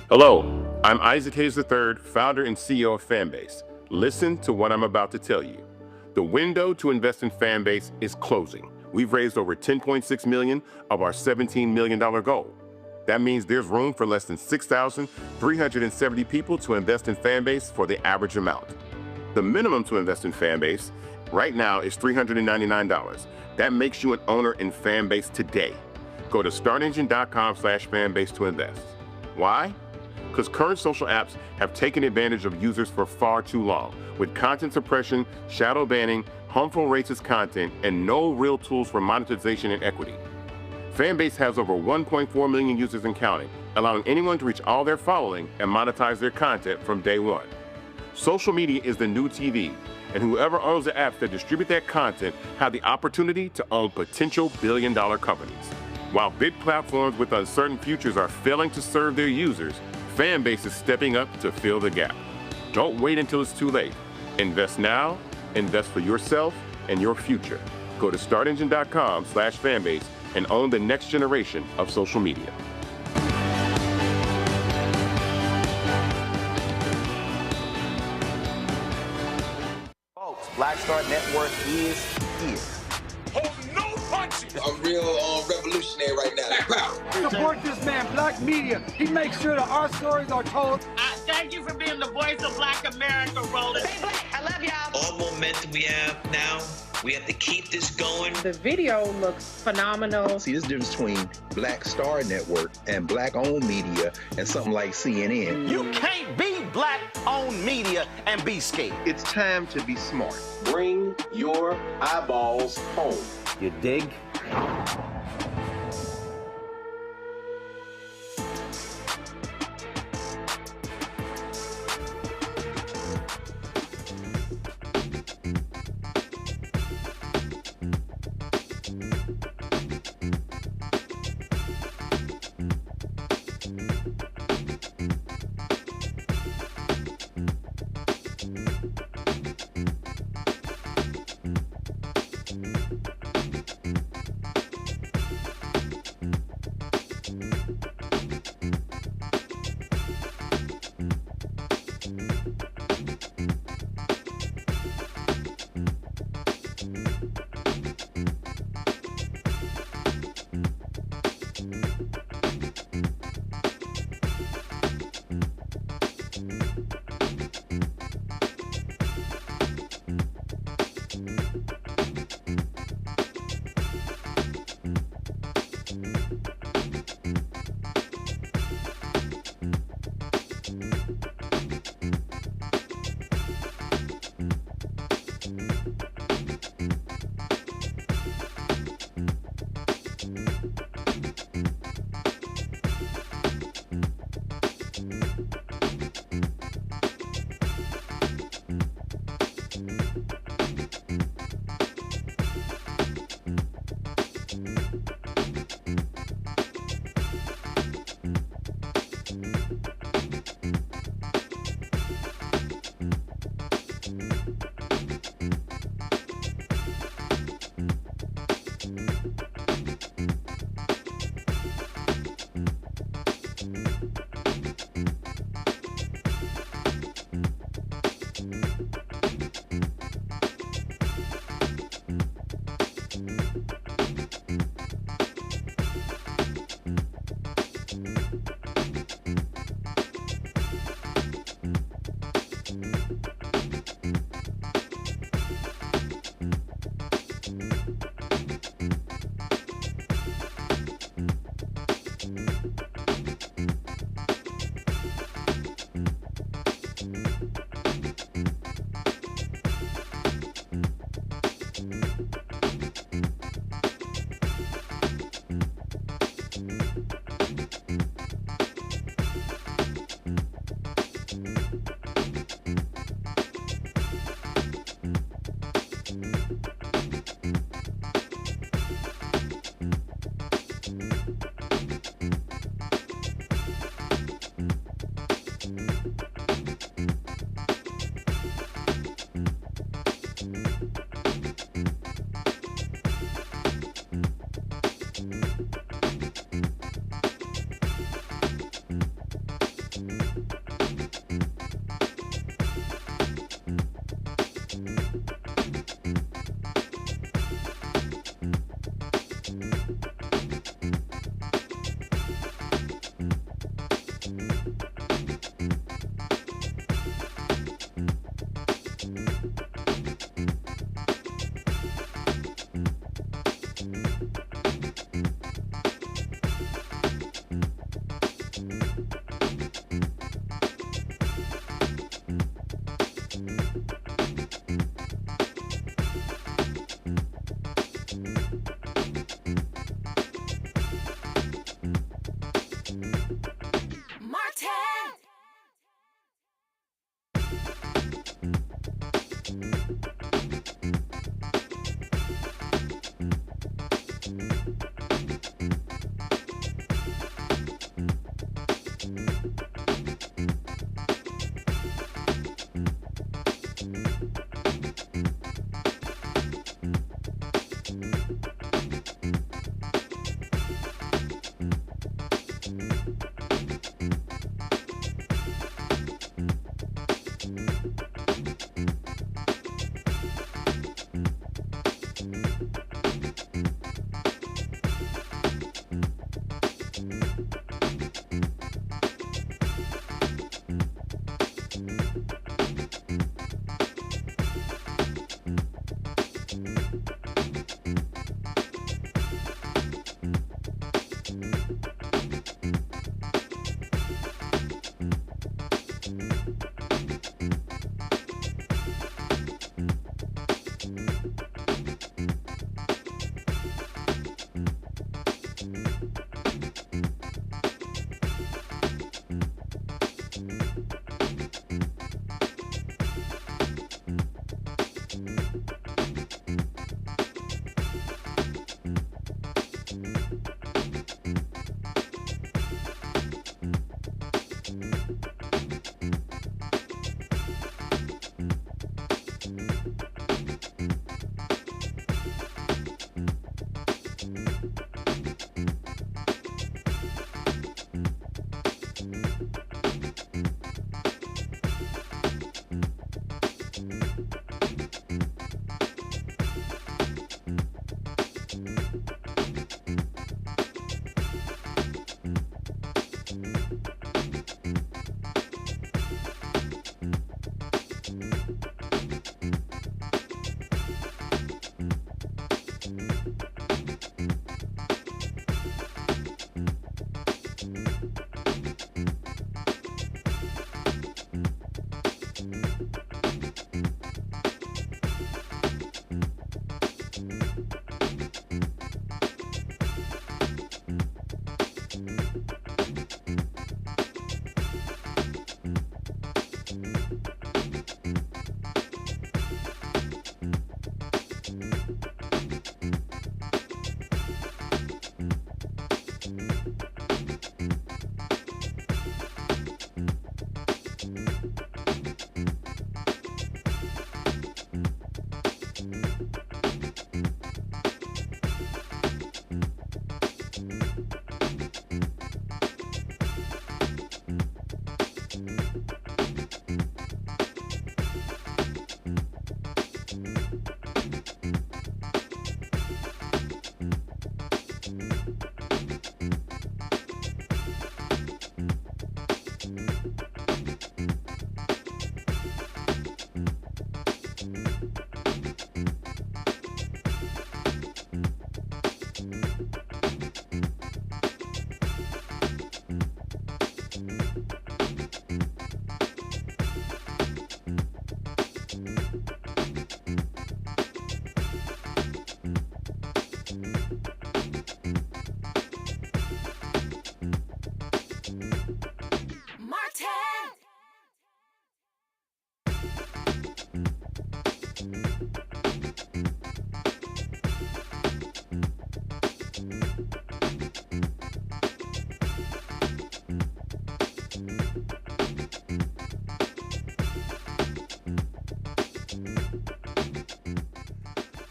Hello, I'm Isaac Hayes III, founder and CEO of Fanbase. Listen to what I'm about to tell you. The window to invest in Fanbase is closing. We've raised over $10.6 million of our $17 million goal. That means there's room for less than 6,370 people to invest in Fanbase for the average amount. The minimum to invest in Fanbase right now is $399. That makes you an owner in Fanbase today. Go to startengine.com/fanbase to invest. Why? Because current social apps have taken advantage of users for far too long, with content suppression, shadow banning, harmful racist content, and no real tools for monetization and equity. Fanbase has over 1.4 million users and counting, allowing anyone to reach all their following and monetize their content from day one. Social media is the new TV, and whoever owns the apps that distribute that content have the opportunity to own potential billion-dollar companies. While big platforms with uncertain futures are failing to serve their users, Fanbase is stepping up to fill the gap. Don't wait until it's too late. Invest now, invest for yourself and your future. Go to startengine.com/fanbase and own the next generation of social media. Folks, Black Star Network is here. Hold no punches. I'm real revolutionary right now. Support this man, Black Media. He makes sure that our stories are told. Thank you for being the voice of Black America, Roland. Stay black. I love y'all. All momentum we have now, we have to keep this going. The video looks phenomenal. See, there's a difference between Black Star Network and Black-owned media and something like CNN. You can't be Black-owned media and be scared. It's time to be smart. Bring your eyeballs home. You dig?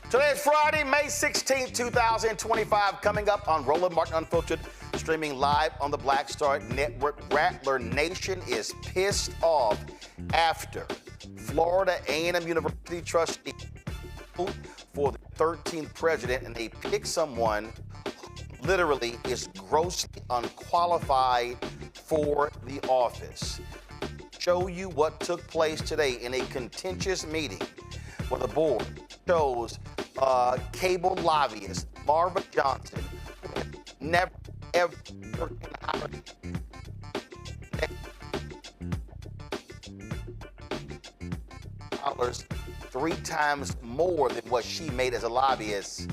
Today is Friday, May 16, 2025. Coming up on Roland Martin Unfiltered, streaming live on the Black Star Network. Rattler Nation is pissed off after Florida A&M University trustee for the 13th president, and they pick someone who literally is grossly unqualified for the office. show you what took place today in a contentious meeting where the board chose cable lobbyist Marva Johnson, never ever dollars, 3 times more than what she made as a lobbyist.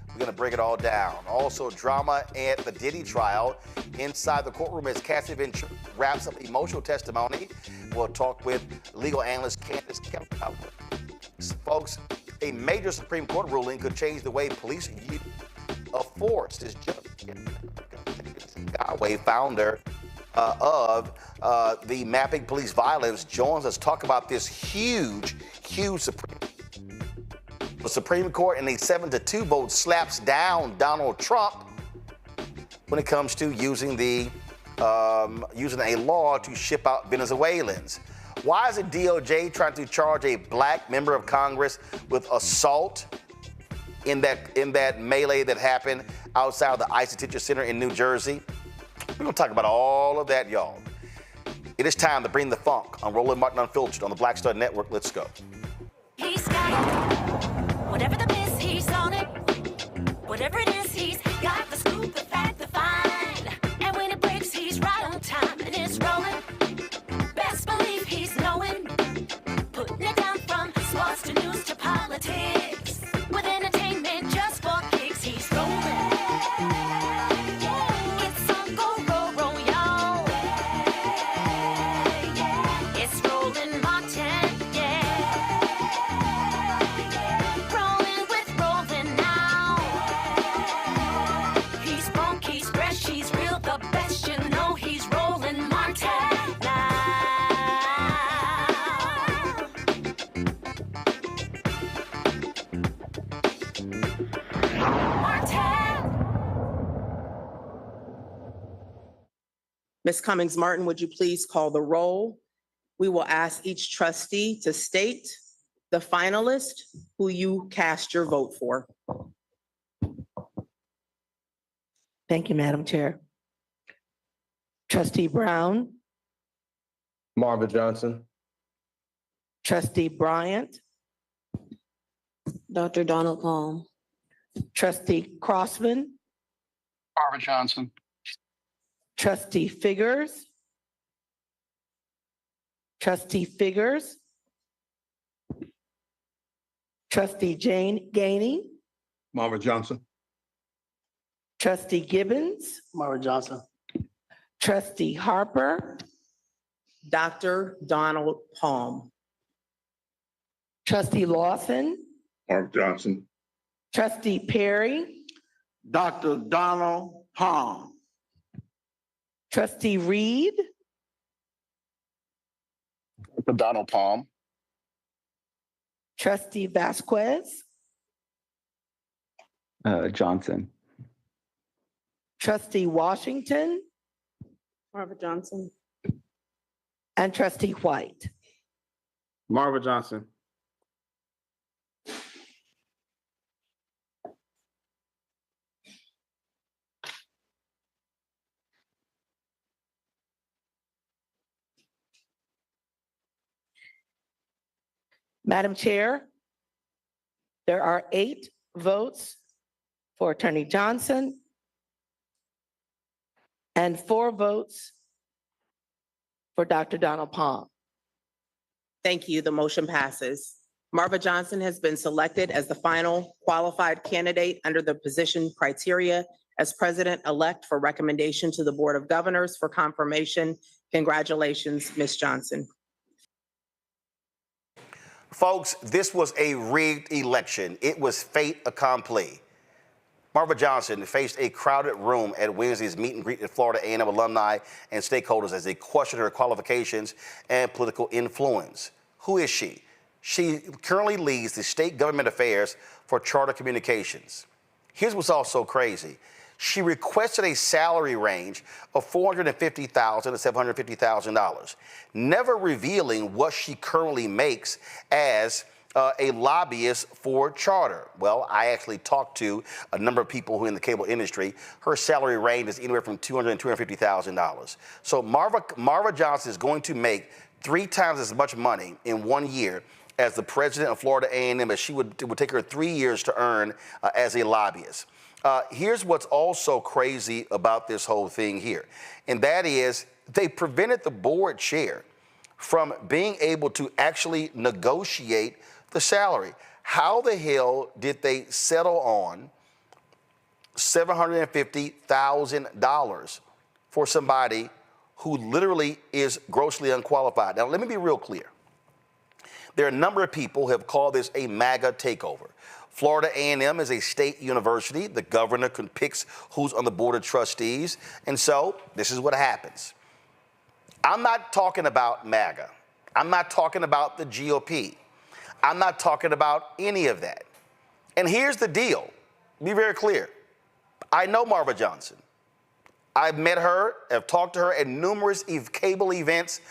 We're going to break it all down. Also, drama at the Diddy trial inside the courtroom as Cassie Ventura wraps up emotional testimony. We'll talk with legal analyst Candace Kemp. Folks, a major Supreme Court ruling could change the way police use of force. This judge, Sinyangwe, founder of the Mapping Police Violence, joins us to talk about this huge Supreme Court in a 7-2 vote slaps down Donald Trump when it comes to using a law to ship out Venezuelans. Why is the DOJ trying to charge a black member of Congress with assault in that melee that happened outside of the ICE Detention Center in New Jersey? We're going to talk about all of that, y'all. It is time to bring the funk on Roland Martin Unfiltered on the Black Star Network. Let's go. He's got it. Whatever the miss, he's on it. Whatever it is, he's got the scoop, the fact, the find. And when it breaks, he's right on time and it's rolling. Best believe he's knowing. Putting it down from sports to news to politics. With entertainment just for kicks, he's rolling. It's on go, roll, y'all. It's Roland Martin, rolling with Roland now. He's funk, he's fresh, he's real, the best, you know he's Roland Martin now. Ms. Cummings-Martin, would you please call the roll? We will ask each trustee to state the finalist who you cast your vote for. Thank you, Madam Chair. Trustee Brown, Marva Johnson. Trustee Bryant, Dr. Donald Palm. Trustee Crossman, Marva Johnson. Trustee Figurs, Trustee Figurs, Trustee Jane Gainey, Marva Johnson. Trustee Gibbons, Marva Johnson. Trustee Harper, Dr. Donald Palm. Trustee Lawson, Marva Johnson. Trustee Perry, Dr. Donald Palm. Trustee Reed, Dr. Donald Palm. Trustee Vasquez, Johnson. Trustee Washington, Marva Johnson. and Trustee White. Marva Johnson. Madam Chair, there are 8 votes for Attorney Johnson and 4 votes for Dr. Donald Palm. Thank you. The motion passes. Marva Johnson has been selected as the final qualified candidate under the position criteria as president-elect for recommendation to the Board of Governors for confirmation. Congratulations, Ms. Johnson. Folks, this was a rigged election. It was fait accompli. Marva Johnson faced a crowded room at Wednesday's meet and greet at Florida A&M alumni and stakeholders as they questioned her qualifications and political influence. Who is she? She currently leads the state government affairs for Charter Communications. Here's what's also crazy. She requested a salary range of $450,000 to $750,000, never revealing what she currently makes as a lobbyist for Charter. Well, I actually talked to a number of people who are in the cable industry. Her salary range is anywhere from $200,000 to $250,000. So Marva Johnson is going to make 3 times as much money in 1 year as the president of Florida A&M, as it would take her 3 years to earn as a lobbyist. Here's what's also crazy about this whole thing here, and that is they prevented the board chair from being able to actually negotiate the salary. How the hell did they settle on $750,000 for somebody who literally is grossly unqualified? Now, let me be real clear. There are a number of people who have called this a MAGA takeover. Florida A&M is a state university. The governor picks who's on the board of trustees. And so this is what happens. I'm not talking about MAGA. I'm not talking about the GOP. I'm not talking about any of that. And here's the deal. Be very clear. I know Marva Johnson. I've met her, have talked to her at numerous cable events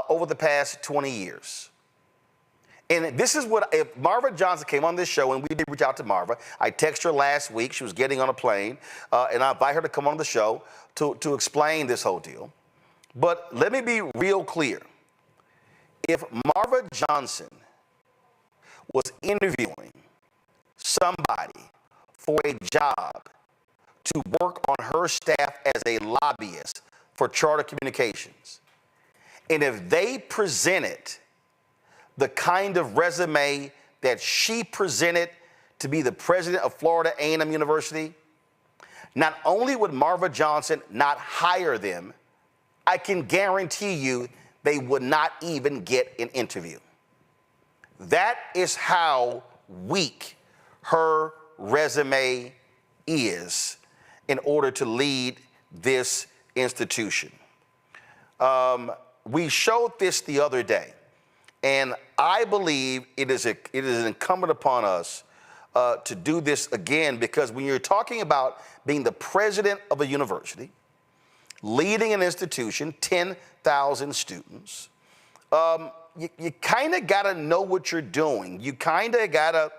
over the past 20 years. And this is what, if Marva Johnson came on this show, and we did reach out to Marva, I texted her last week, she was getting on a plane, and I invite her to come on the show to explain this whole deal. But let me be real clear. If Marva Johnson was interviewing somebody for a job to work on her staff as a lobbyist for Charter Communications, and if they presented the kind of resume that she presented to be the president of Florida A&M University, not only would Marva Johnson not hire them, I can guarantee you they would not even get an interview. That is how weak her resume is in order to lead this institution. We showed this the other day. And I believe it is incumbent upon us to do this again, because when you're talking about being the president of a university, leading an institution, 10,000 students, you kind of got to know what you're doing. You kind of got to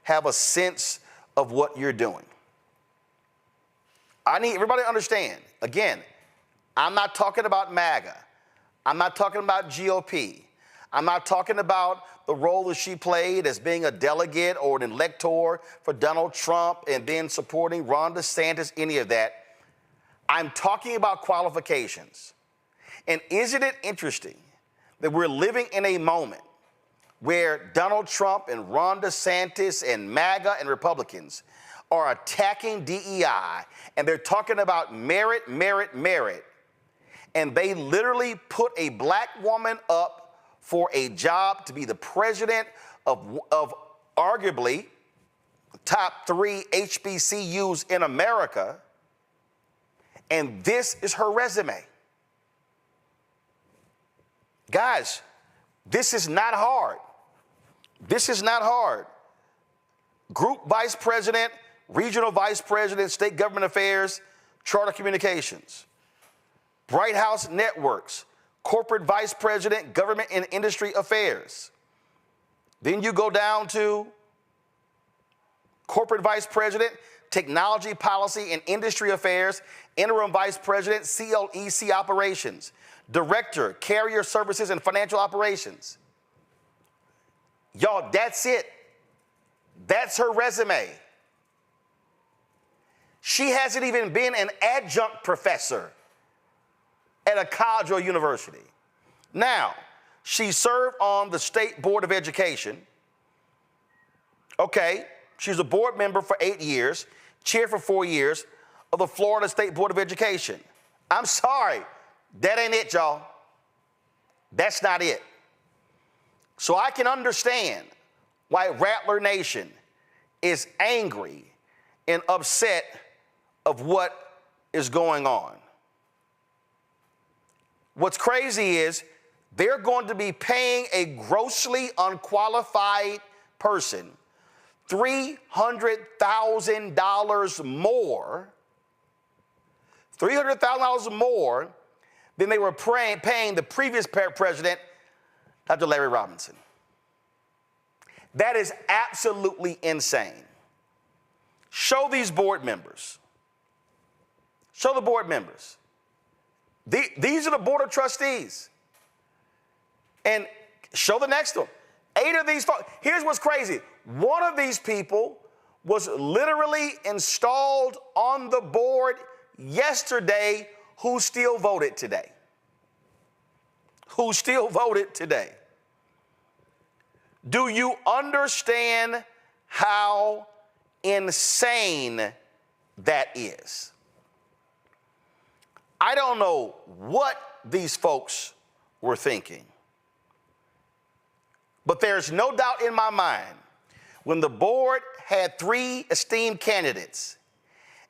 have a sense of what you're doing. I need everybody to understand, again, I'm not talking about MAGA. I'm not talking about GOP. I'm not talking about the role that she played as being a delegate or an elector for Donald Trump and then supporting Ron DeSantis, any of that. I'm talking about qualifications. And isn't it interesting that we're living in a moment where Donald Trump and Ron DeSantis and MAGA and Republicans are attacking DEI, and they're talking about merit, merit, merit, and they literally put a black woman up for a job to be the president of arguably the top 3 HBCUs in America, and this is her resume. Guys, this is not hard. This is not hard. Group vice president, regional vice president, state government affairs, Charter Communications, Bright House Networks, corporate vice president, government and industry affairs. Then you go down to corporate vice president, technology policy and industry affairs, interim vice president, CLEC operations, director, carrier services and financial operations. Y'all, that's it. That's her resume. She hasn't even been an adjunct professor at a college or university. Now, she served on the State Board of Education. Okay, she's a board member for 8 years, chair for 4 years of the Florida State Board of Education. I'm sorry, that ain't it, y'all. That's not it. So I can understand why Rattler Nation is angry and upset of what is going on. What's crazy is they're going to be paying a grossly unqualified person $300,000 more, $300,000 more than they were paying the previous president, Dr. Larry Robinson. That is absolutely insane. Show these board members. Show the board members. These are the board of trustees. And show the next one. 8 of these folks. Here's what's crazy. One of these people was literally installed on the board yesterday who still voted today. Who still voted today. Do you understand how insane that is? I don't know what these folks were thinking, but there's no doubt in my mind when the board had 3 esteemed candidates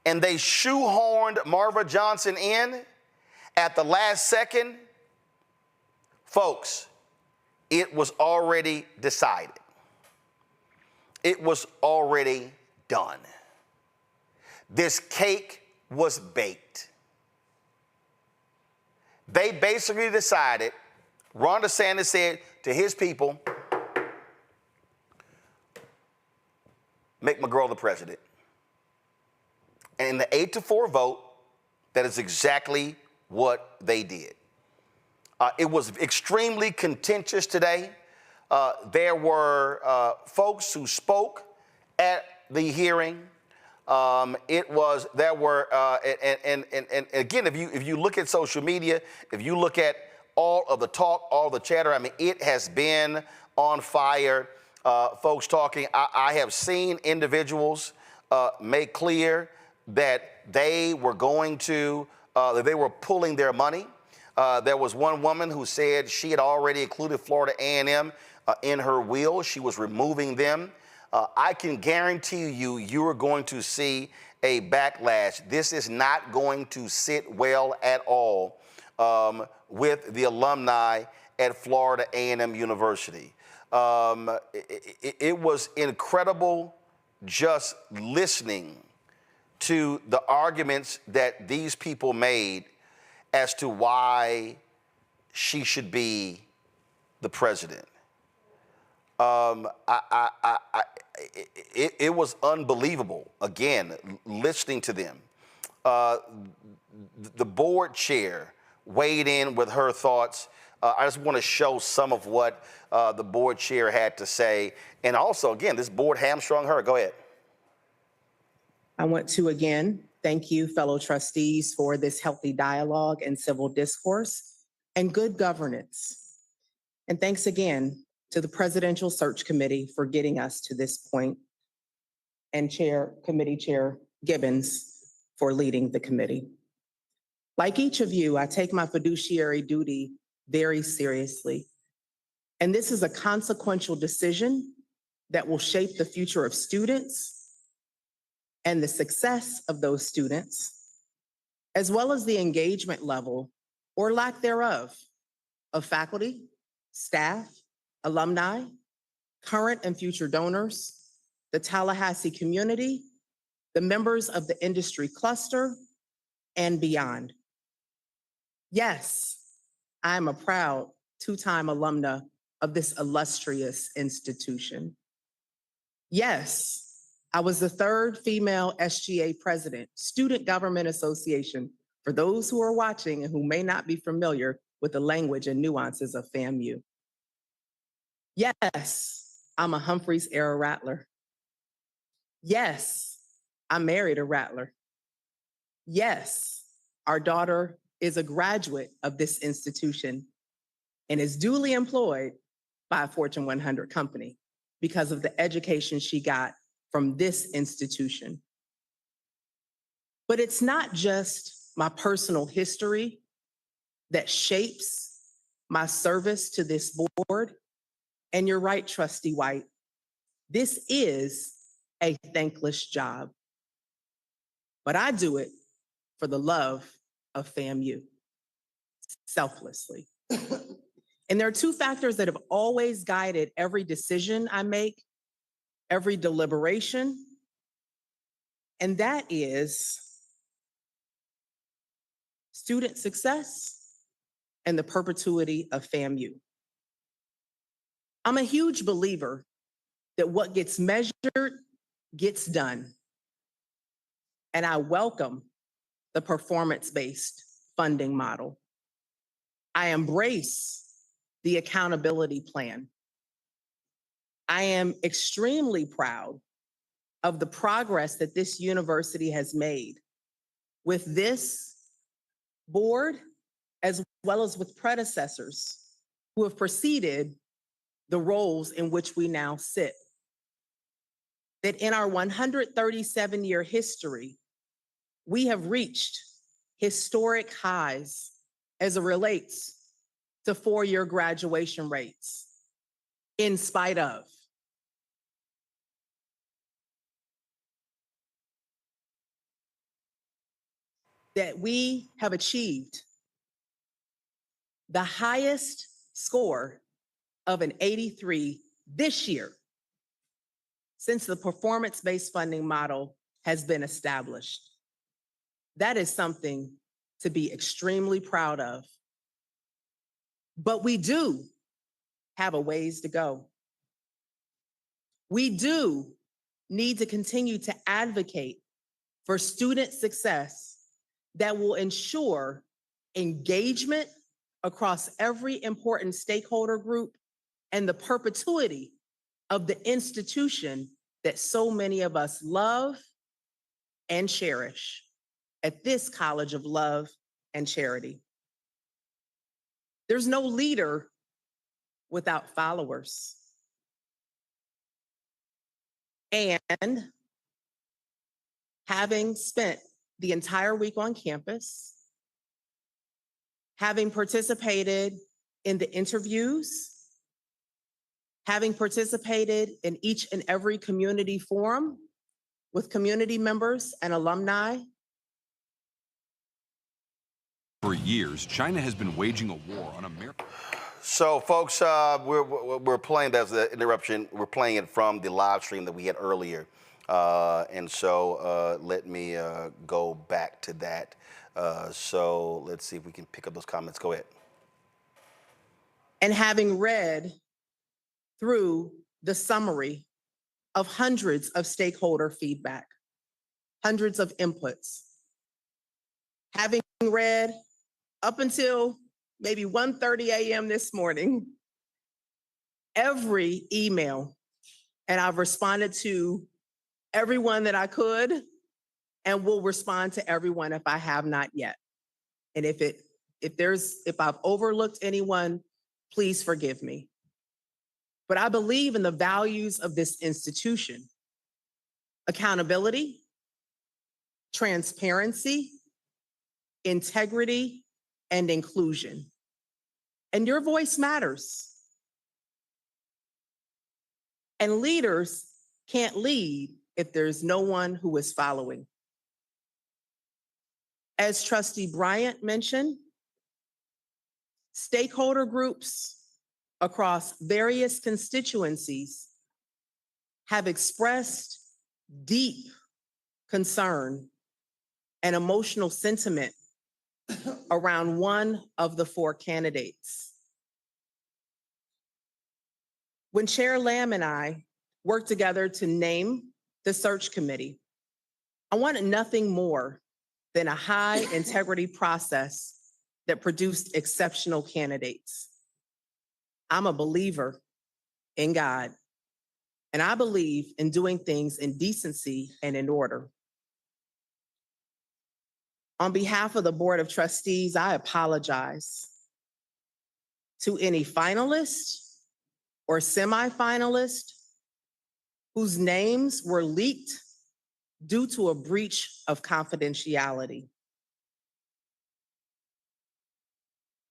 and they shoehorned Marva Johnson in at the last second, folks, it was already decided. It was already done. This cake was baked. They basically decided, Ron DeSantis said to his people, make my girl the president. And in the 8-4 vote, that is exactly what they did. It was extremely contentious today. There were folks who spoke at the hearing. And again, if you look at social media, if you look at all of the talk, all the chatter, I mean, it has been on fire. Folks talking. I have seen individuals make clear that they were going to, that they were pulling their money. There was one woman who said she had already included Florida A&M in her will. She was removing them. I can guarantee you, you are going to see a backlash. This is not going to sit well at all with the alumni at Florida A&M University. It was incredible just listening to the arguments that these people made as to why she should be the president. It was unbelievable, again, listening to them. The board chair weighed in with her thoughts. I just want to show some of what the board chair had to say. And also, again, this board hamstrung her. Go ahead. I want to again thank you, fellow trustees, for this healthy dialogue and civil discourse and good governance. And thanks again to the Presidential Search Committee for getting us to this point, and Committee Chair Gibbons for leading the committee. Like each of you, I take my fiduciary duty very seriously. And this is a consequential decision that will shape the future of students and the success of those students, as well as the engagement level or lack thereof of faculty, staff, alumni, current and future donors, the Tallahassee community, the members of the industry cluster, and beyond. Yes, I am a proud 2-time alumna of this illustrious institution. Yes, I was the 3rd female SGA president, Student Government Association, for those who are watching and who may not be familiar with the language and nuances of FAMU. Yes, I'm a Humphreys-era Rattler. Yes, I married a Rattler. Yes, our daughter is a graduate of this institution and is duly employed by a Fortune 100 company because of the education she got from this institution. But it's not just my personal history that shapes my service to this board. And you're right, Trustee White, this is a thankless job. But I do it for the love of FAMU, selflessly. And there are 2 factors that have always guided every decision I make, every deliberation, and that is student success and the perpetuity of FAMU. I'm a huge believer that what gets measured gets done. And I welcome the performance-based funding model. I embrace the accountability plan. I am extremely proud of the progress that this university has made with this board, as well as with predecessors who have preceded the roles in which we now sit. That in our 137-year history, we have reached historic highs as it relates to four-year graduation rates, in spite of. That we have achieved the highest score of an 83 this year since the performance-based funding model has been established. That is something to be extremely proud of. But we do have a ways to go. We do need to continue to advocate for student success that will ensure engagement across every important stakeholder group and the perpetuity of the institution that so many of us love and cherish at this College of Love and Charity. There's no leader without followers. And having spent the entire week on campus, having participated in the interviews, having participated in each and every community forum with community members and alumni. For years, China has been waging a war on America. So, folks, we're playing, that's the interruption, we're playing it from the live stream that we had earlier. And so let me go back to that. So let's see if we can pick up those comments. Go ahead. And having read through the summary of hundreds of stakeholder feedback, hundreds of inputs, having read up until maybe 1:30 a.m. this morning, every email, and I've responded to everyone that I could, and will respond to everyone if I have not yet. And if I've overlooked anyone, please forgive me. But I believe in the values of this institution: accountability, transparency, integrity, and inclusion. And your voice matters. And leaders can't lead if there's no one who is following. As Trustee Bryant mentioned, stakeholder groups across various constituencies have expressed deep concern and emotional sentiment around one of the four candidates. When Chair Lamb and I worked together to name the search committee, I wanted nothing more than a high integrity process that produced exceptional candidates. I'm a believer in God, and I believe in doing things in decency and in order. On behalf of the Board of Trustees, I apologize to any finalist or semifinalist whose names were leaked due to a breach of confidentiality.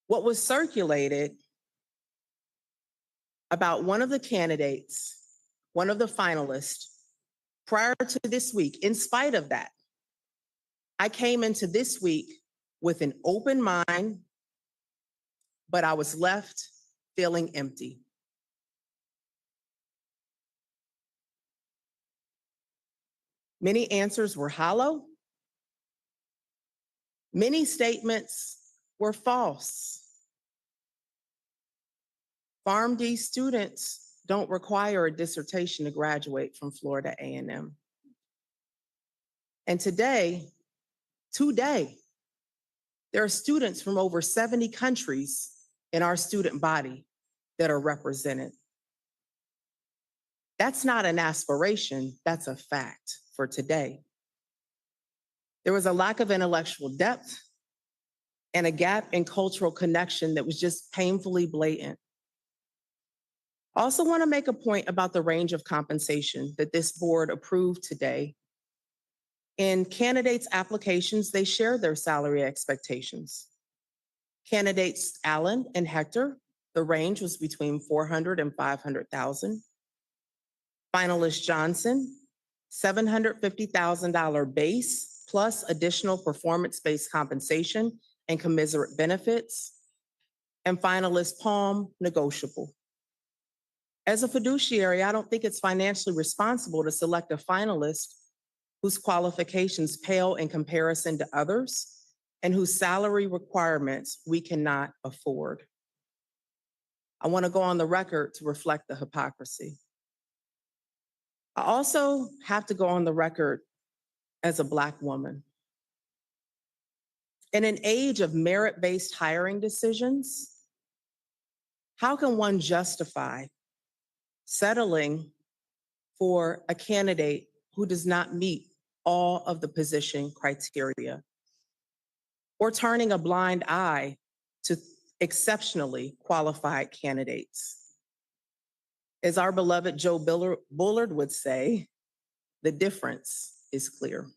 What was circulated about one of the candidates, one of the finalists, prior to this week, in spite of that, I came into this week with an open mind, but I was left feeling empty. Many answers were hollow. Many statements were false. PharmD students don't require a dissertation to graduate from Florida A&M. And today, there are students from over 70 countries in our student body. that are represented. That's not an aspiration, that's a fact for today. There was a lack of intellectual depth and a gap in cultural connection that was just painfully blatant. I also want to make a point about the range of compensation that this board approved today. In candidates' applications, they shared their salary expectations. Candidates Allen and Hector, the range was between $400,000 and $500,000. Finalist Johnson, $750,000 base plus additional performance-based compensation and commensurate benefits. And finalist Palm, negotiable. As a fiduciary, I don't think it's financially responsible to select a finalist whose qualifications pale in comparison to others and whose salary requirements we cannot afford. I want to go on the record to reflect the hypocrisy. I also have to go on the record as a Black woman. In an age of merit-based hiring decisions, how can one justify settling for a candidate who does not meet all of the position criteria, or turning a blind eye to exceptionally qualified candidates? As our beloved Joe Bullard would say, the difference is clear.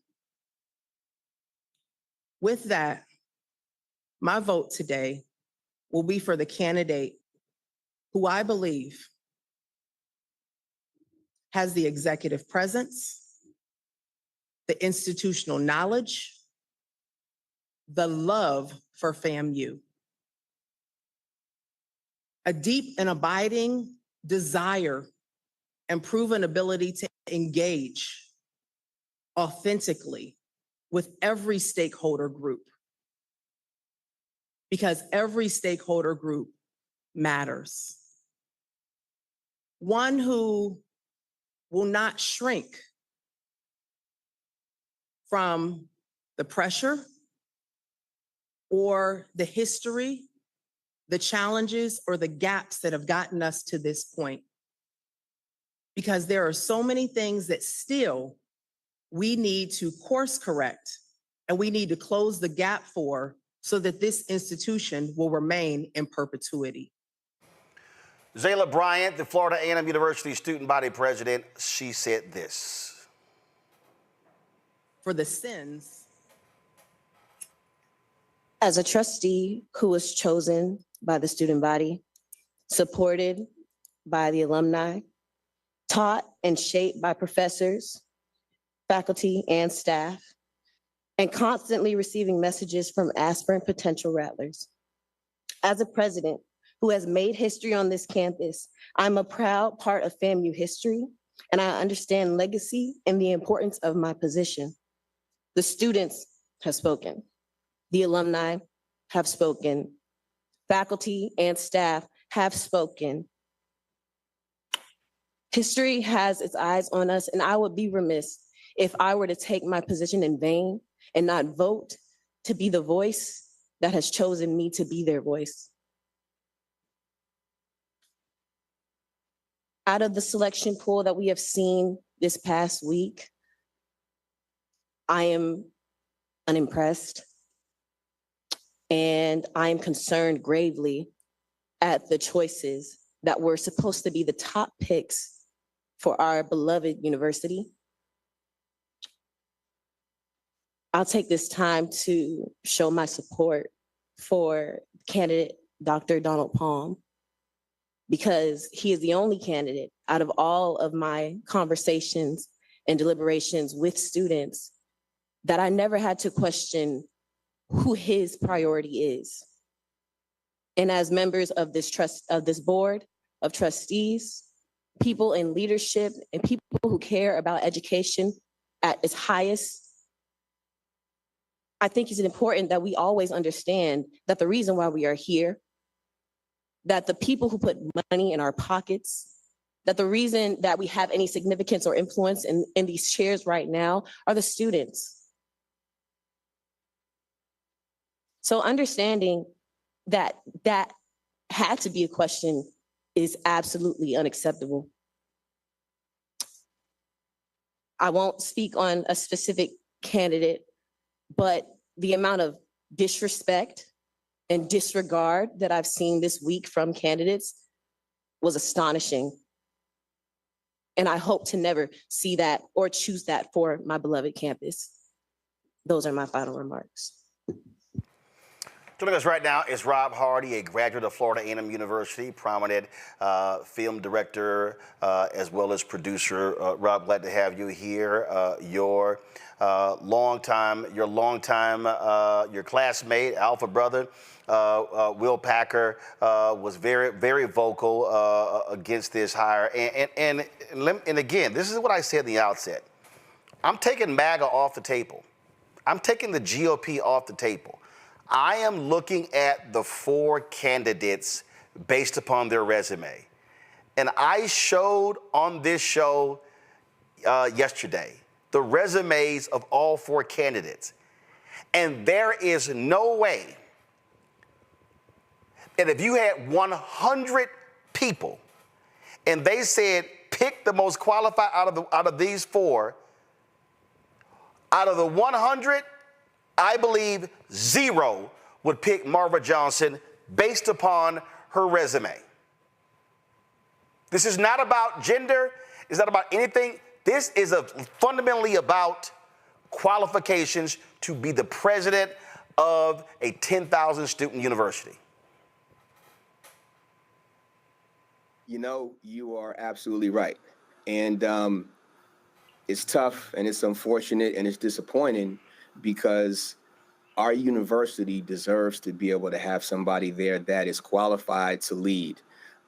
With that, my vote today will be for the candidate who I believe has the executive presence, the institutional knowledge, the love for FAMU, a deep and abiding desire and proven ability to engage authentically with every stakeholder group, because every stakeholder group matters. One who will not shrink from the pressure or the history, the challenges or the gaps that have gotten us to this point. Because there are so many things that still we need to course correct and we need to close the gap for so that this institution will remain in perpetuity. Zayla Bryant, the Florida A&M University student body president, she said this. For the sins. As a trustee who was chosen by the student body, supported by the alumni, taught and shaped by professors, faculty, and staff, and constantly receiving messages from aspirant potential Rattlers. As a president who has made history on this campus, I'm a proud part of FAMU history, and I understand legacy and the importance of my position. The students have spoken. The alumni have spoken. Faculty and staff have spoken. History has its eyes on us, and I would be remiss if I were to take my position in vain and not vote to be the voice that has chosen me to be their voice. Out of the selection pool that we have seen this past week, I am unimpressed, and I am concerned gravely at the choices that were supposed to be the top picks for our beloved university. I'll take this time to show my support for candidate Dr. Donald Palm, because he is the only candidate out of all of my conversations and deliberations with students that I never had to question who his priority is. And as members of this board of trustees, people in leadership and people who care about education at its highest, I think it's important that we always understand that the reason why we are here, that the people who put money in our pockets, that the reason that we have any significance or influence in these chairs right now are the students. So understanding that that had to be a question is absolutely unacceptable. I won't speak on a specific candidate, but the amount of disrespect and disregard that I've seen this week from candidates was astonishing. And I hope to never see that or choose that for my beloved campus. Those are my final remarks. Joining us right now is Rob Hardy, a graduate of Florida A&M University, prominent film director as well as producer. Rob, glad to have you here. Your classmate, alpha brother, Will Packer, was very vocal against this hire. And again, this is what I said at the outset. I'm taking MAGA off the table. I'm taking the GOP off the table. I am looking at the 4 candidates based upon their resume. And I showed on this show yesterday the resumes of all 4 candidates. And there is no way that if you had 100 people and they said, pick the most qualified out of these 4, out of the 100, I believe 0 would pick Marva Johnson based upon her resume. This is not about gender. It's not about anything. This is fundamentally about qualifications to be the president of a 10,000 student university. You know, you are absolutely right. And it's tough and it's unfortunate and it's disappointing, because our university deserves to be able to have somebody there that is qualified to lead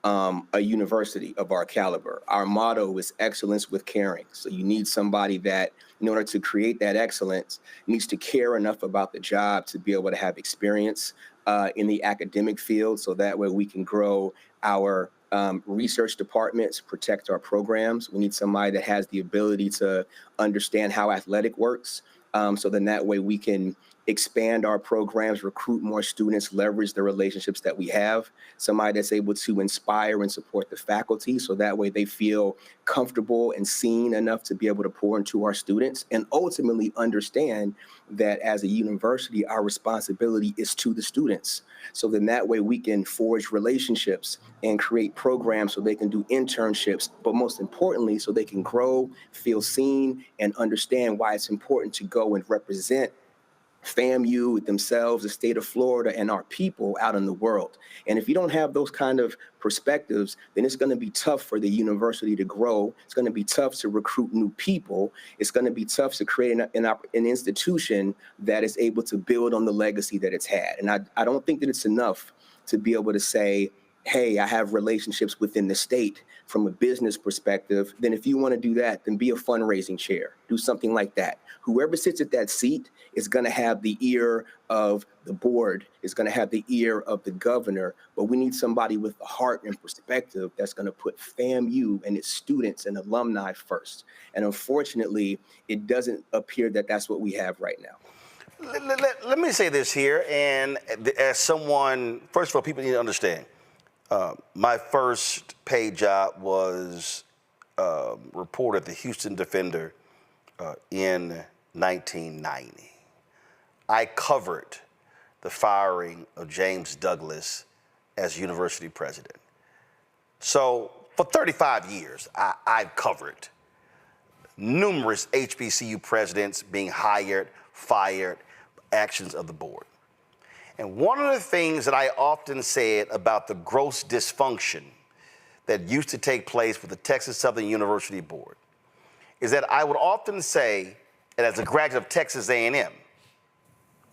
a university of our caliber. Our motto is excellence with caring. So you need somebody that, in order to create that excellence, needs to care enough about the job to be able to have experience in the academic field, so that way we can grow our research departments, protect our programs. We need somebody that has the ability to understand how athletic works. So then that way we can expand our programs, recruit more students, leverage the relationships that we have. Somebody that's able to inspire and support the faculty, so that way they feel comfortable and seen enough to be able to pour into our students, and ultimately understand that as a university, our responsibility is to the students. So then that way we can forge relationships and create programs so they can do internships, but most importantly, so they can grow, feel seen, and understand why it's important to go and represent FAMU, themselves, the state of Florida, and our people out in the world. And if you don't have those kind of perspectives, then it's going to be tough for the university to grow. It's going to be tough to recruit new people. It's going to be tough to create an institution that is able to build on the legacy that it's had. And I don't think that it's enough to be able to say, hey, I have relationships within the state from a business perspective. Then if you want to do that, then be a fundraising chair. Do something like that. Whoever sits at that seat is going to have the ear of the board, is going to have the ear of the governor, but we need somebody with the heart and perspective that's going to put FAMU and its students and alumni first. And unfortunately, it doesn't appear that that's what we have right now. Let me say this here, and as someone, first of all, people need to understand, my first paid job was reporter at the Houston Defender in 1990. I covered the firing of James Douglas as university president. So for 35 years, I've covered numerous HBCU presidents being hired, fired, actions of the board. And one of the things that I often said about the gross dysfunction that used to take place with the Texas Southern University Board is that I would often say, and as a graduate of Texas A&M,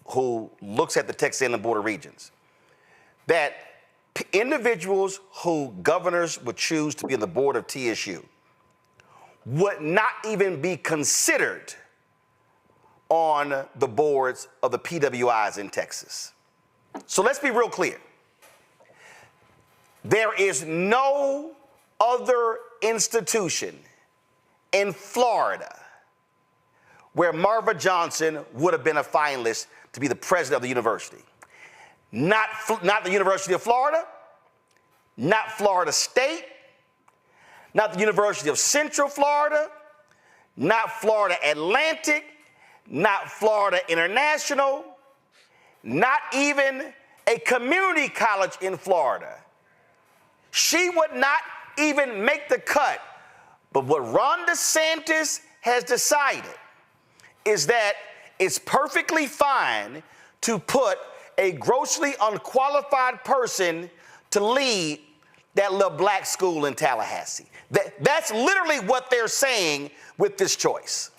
who looks at the Texas A&M Board of Regents, that individuals who governors would choose to be on the board of TSU would not even be considered on the boards of the PWIs in Texas. So let's be real clear. There is no other institution in Florida where Marva Johnson would have been a finalist to be the president of the university. Not the University of Florida, not Florida State, not the University of Central Florida, not Florida Atlantic, not Florida International, not even a community college in Florida. She would not even make the cut. But what Ron DeSantis has decided is that it's perfectly fine to put a grossly unqualified person to lead that little black school in Tallahassee. That's literally what they're saying with this choice.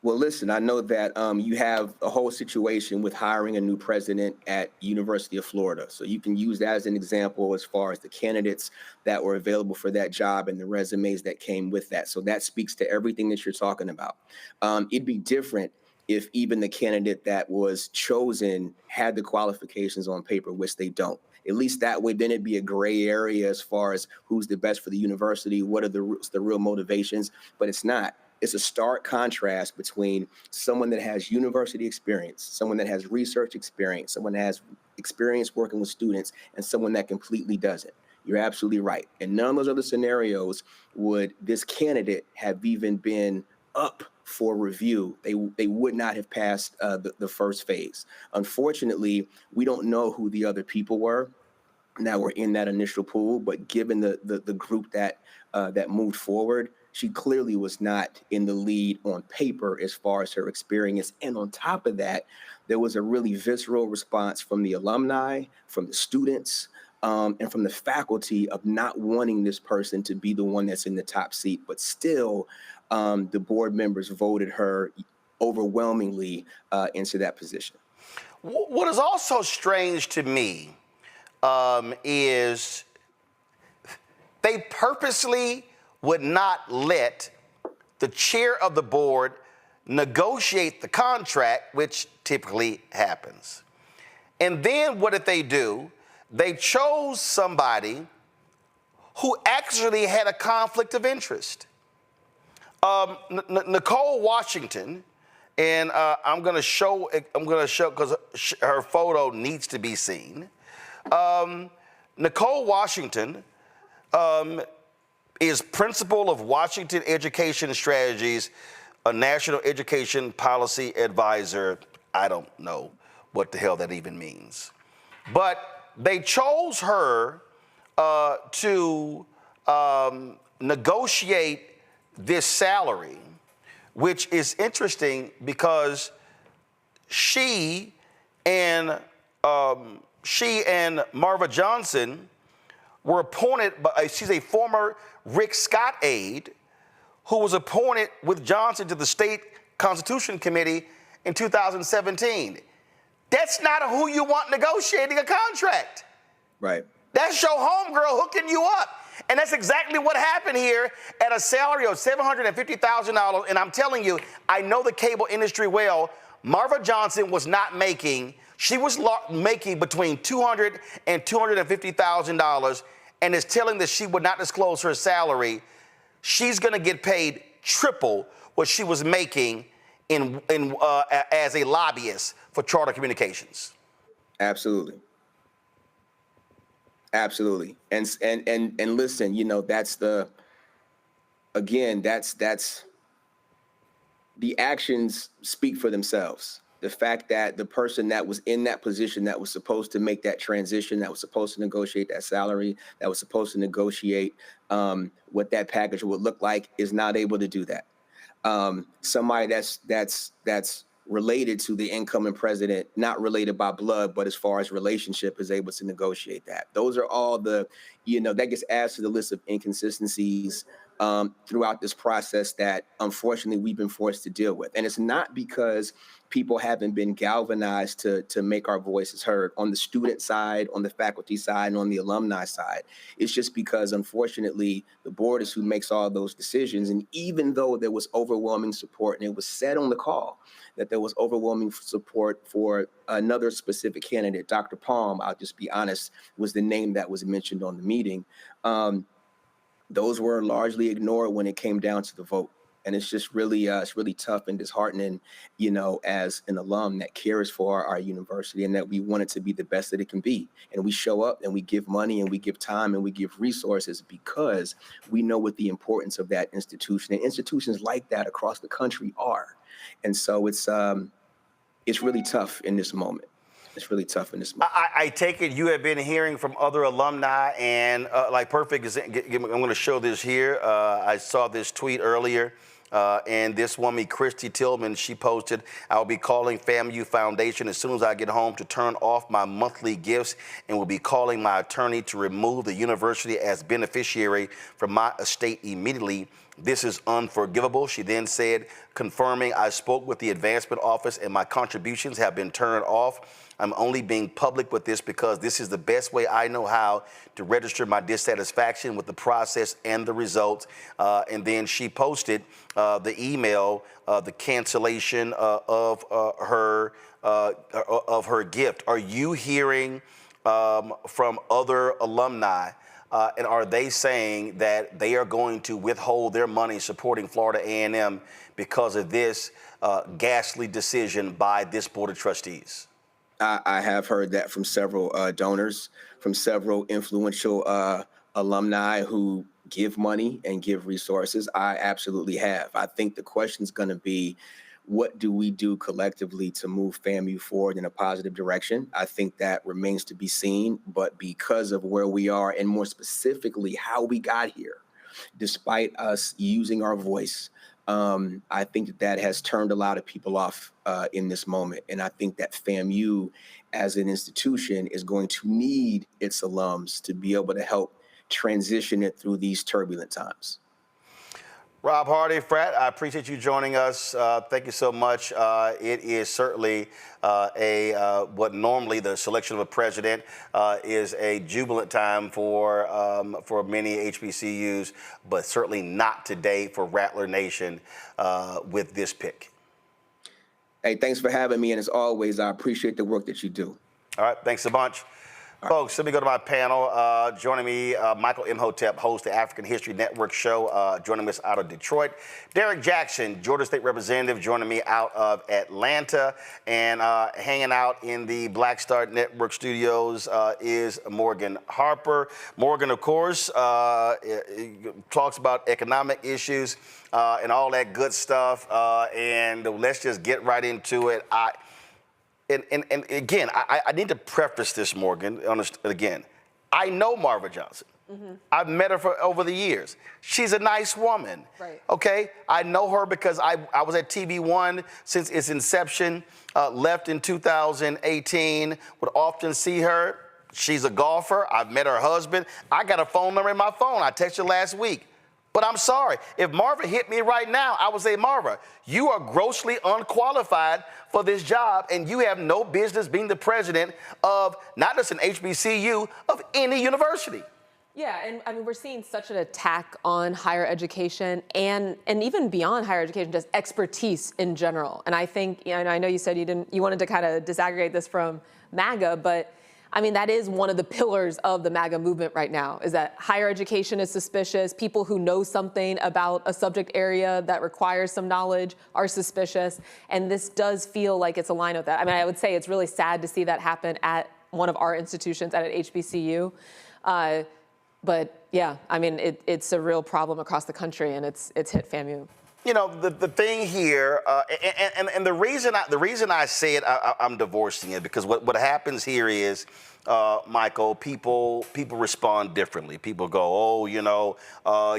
Well, listen, I know that you have a whole situation with hiring a new president at University of Florida. So you can use that as an example as far as the candidates that were available for that job and the resumes that came with that. So that speaks to everything that you're talking about. It'd be different if even the candidate that was chosen had the qualifications on paper, which they don't. At least that way, then it'd be a gray area as far as who's the best for the university, what are the real motivations, but it's not. It's a stark contrast between someone that has university experience, someone that has research experience, someone that has experience working with students, and someone that completely doesn't. You're absolutely right. In none of those other scenarios would this candidate have even been up for review. They would not have passed the first phase. Unfortunately, we don't know who the other people were that were in that initial pool, but given the group that moved forward, she clearly was not in the lead on paper as far as her experience. And on top of that, there was a really visceral response from the alumni, from the students, and from the faculty of not wanting this person to be the one that's in the top seat. But still, the board members voted her overwhelmingly into that position. What is also strange to me is they purposely would not let the chair of the board negotiate the contract, which typically happens. And then what did they do? They chose somebody who actually had a conflict of interest. Nicole Washington, and I'm going to show because her photo needs to be seen. Nicole Washington is principal of Washington Education Strategies, a national education policy advisor. I don't know what the hell that even means. But they chose her to negotiate this salary, which is interesting because she and Marva Johnson were appointed by, she's a former Rick Scott aide who was appointed with Johnson to the State Constitution Committee in 2017. That's not who you want negotiating a contract. Right. That's your homegirl hooking you up. And that's exactly what happened here at a salary of $750,000. And I'm telling you, I know the cable industry well. Marva Johnson was not making, she was making between $200,000 and $250,000 and is telling that she would not disclose her salary. She's going to get paid triple what she was making as a lobbyist for Charter Communications. Absolutely. Absolutely. And listen, you know, that's the actions speak for themselves. The fact that the person that was in that position that was supposed to make that transition, that was supposed to negotiate that salary, that was supposed to negotiate what that package would look like is not able to do that. Somebody that's related to the incoming president, not related by blood, but as far as relationship, is able to negotiate that. Those are all the, you know, that gets added to the list of inconsistencies throughout this process that unfortunately we've been forced to deal with. And it's not because people haven't been galvanized to make our voices heard on the student side, on the faculty side, and on the alumni side. It's just because, unfortunately, the board is who makes all those decisions. And even though there was overwhelming support, and it was said on the call that there was overwhelming support for another specific candidate, Dr. Palm, I'll just be honest, was the name that was mentioned on the meeting. Those were largely ignored when it came down to the vote. And it's just really, it's really tough and disheartening, you know, as an alum that cares for our university and that we want it to be the best that it can be. And we show up and we give money and we give time and we give resources because we know what the importance of that institution and institutions like that across the country are. And so it's really tough in this moment. It's really tough in this moment. I take it you have been hearing from other alumni, and like perfect, I'm going to show this here. I saw this tweet earlier, and this woman, Christy Tillman, she posted, "I'll be calling FAMU Foundation as soon as I get home to turn off my monthly gifts, and will be calling my attorney to remove the university as beneficiary from my estate immediately. This is unforgivable." She then said, confirming, "I spoke with the advancement office and my contributions have been turned off. I'm only being public with this because this is the best way I know how to register my dissatisfaction with the process and the results." And then she posted the email, the cancellation of her gift. Are you hearing from other alumni? And are they saying that they are going to withhold their money supporting Florida A&M because of this ghastly decision by this Board of Trustees? I have heard that from several donors, from several influential alumni who give money and give resources. I absolutely have. I think the question is going to be, what do we do collectively to move FAMU forward in a positive direction? I think that remains to be seen, but because of where we are and more specifically how we got here, despite us using our voice, I think that has turned a lot of people off in this moment. And I think that FAMU as an institution is going to need its alums to be able to help transition it through these turbulent times. Rob Hardy, Frat, I appreciate you joining us. Thank you so much. It is certainly what normally the selection of a president is a jubilant time for many HBCUs, but certainly not today for Rattler Nation with this pick. Hey, thanks for having me. And as always, I appreciate the work that you do. All right, thanks a bunch. Folks, let me go to my panel. Joining me, Michael Imhotep, host of the African History Network show, joining us out of Detroit. Derek Jackson, Georgia State Representative, joining me out of Atlanta. And hanging out in the Black Star Network studios is Morgan Harper. Morgan, of course, talks about economic issues and all that good stuff. And let's just get right into it. And again, I need to preface this, Morgan, again. I know Marva Johnson. Mm-hmm. I've met her for over the years. She's a nice woman. Right. Okay? I know her because I was at TV1 since its inception, left in 2018, would often see her. She's a golfer. I've met her husband. I got a phone number in my phone. I texted her last week. But I'm sorry, if Marva hit me right now, I would say, Marva, you are grossly unqualified for this job, and you have no business being the president of not just an HBCU, of any university. Yeah, and I mean, we're seeing such an attack on higher education and even beyond higher education, just expertise in general. And I think, you know, I know you said you wanted to kind of disaggregate this from MAGA, but I mean, that is one of the pillars of the MAGA movement right now, is that higher education is suspicious. People who know something about a subject area that requires some knowledge are suspicious. And this does feel like it's aligned with that. I mean, I would say it's really sad to see that happen at one of our institutions, at an HBCU. But yeah, I mean, it's a real problem across the country, and it's hit FAMU. You know, the thing here, and the reason I say it, I'm divorcing it, because what happens here is, Michael, people respond differently. People go, oh, you know,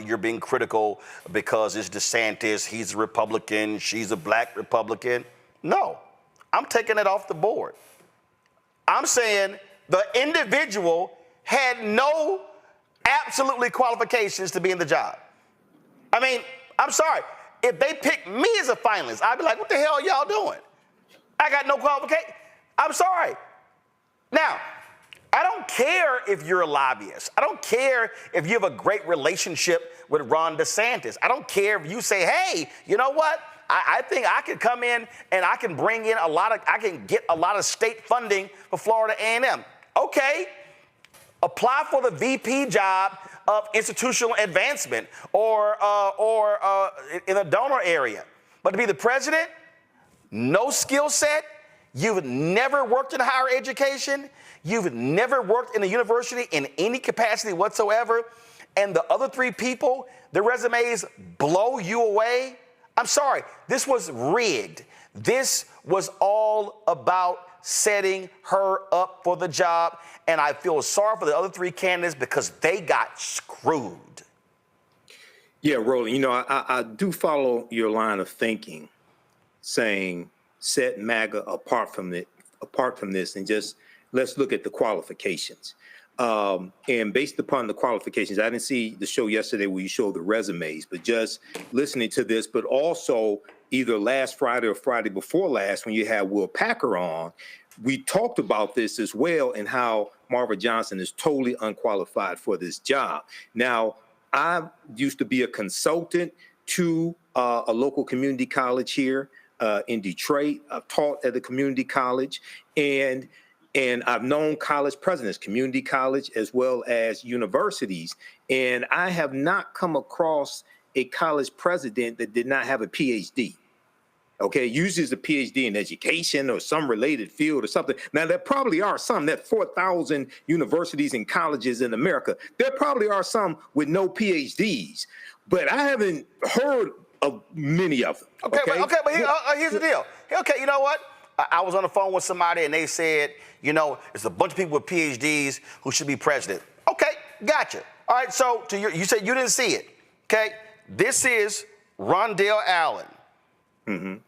you're being critical because it's DeSantis, he's a Republican, she's a black Republican. No, I'm taking it off the board. I'm saying the individual had no absolutely qualifications to be in the job. I mean, I'm sorry. If they picked me as a finalist, I'd be like, what the hell are y'all doing? I got no qualification. I'm sorry. Now, I don't care if you're a lobbyist. I don't care if you have a great relationship with Ron DeSantis. I don't care if you say, hey, you know what? I think I could come in and I can bring in I can get a lot of state funding for Florida A&M. Okay. Apply for the VP job of institutional advancement or in the donor area. But to be the president, no skill set, you've never worked in higher education, you've never worked in a university in any capacity whatsoever, and the other three people, their resumes blow you away. I'm sorry, this was rigged. This was all about setting her up for the job, and I feel sorry for the other three candidates because they got screwed. Yeah, Roland, you know, I do follow your line of thinking, saying set MAGA apart from this, and just let's look at the qualifications. And based upon the qualifications, I didn't see the show yesterday where you showed the resumes, but just listening to this, but also either last Friday or Friday before last when you had Will Packer on, we talked about this as well and how Marva Johnson is totally unqualified for this job. Now, I used to be a consultant to a local community college here in Detroit. I've taught at a community college, and I've known college presidents, community college as well as universities, and I have not come across a college president that did not have a PhD. Okay, uses a PhD in education or some related field or something. Now, there probably are some, that 4,000 universities and colleges in America, there probably are some with no PhDs, but I haven't heard of many of them. Okay, but here's the deal. Okay, you know what? I was on the phone with somebody and they said, you know, there's a bunch of people with PhDs who should be president. Okay, gotcha. All right, so you said you didn't see it. Okay, this is Rondell Allen,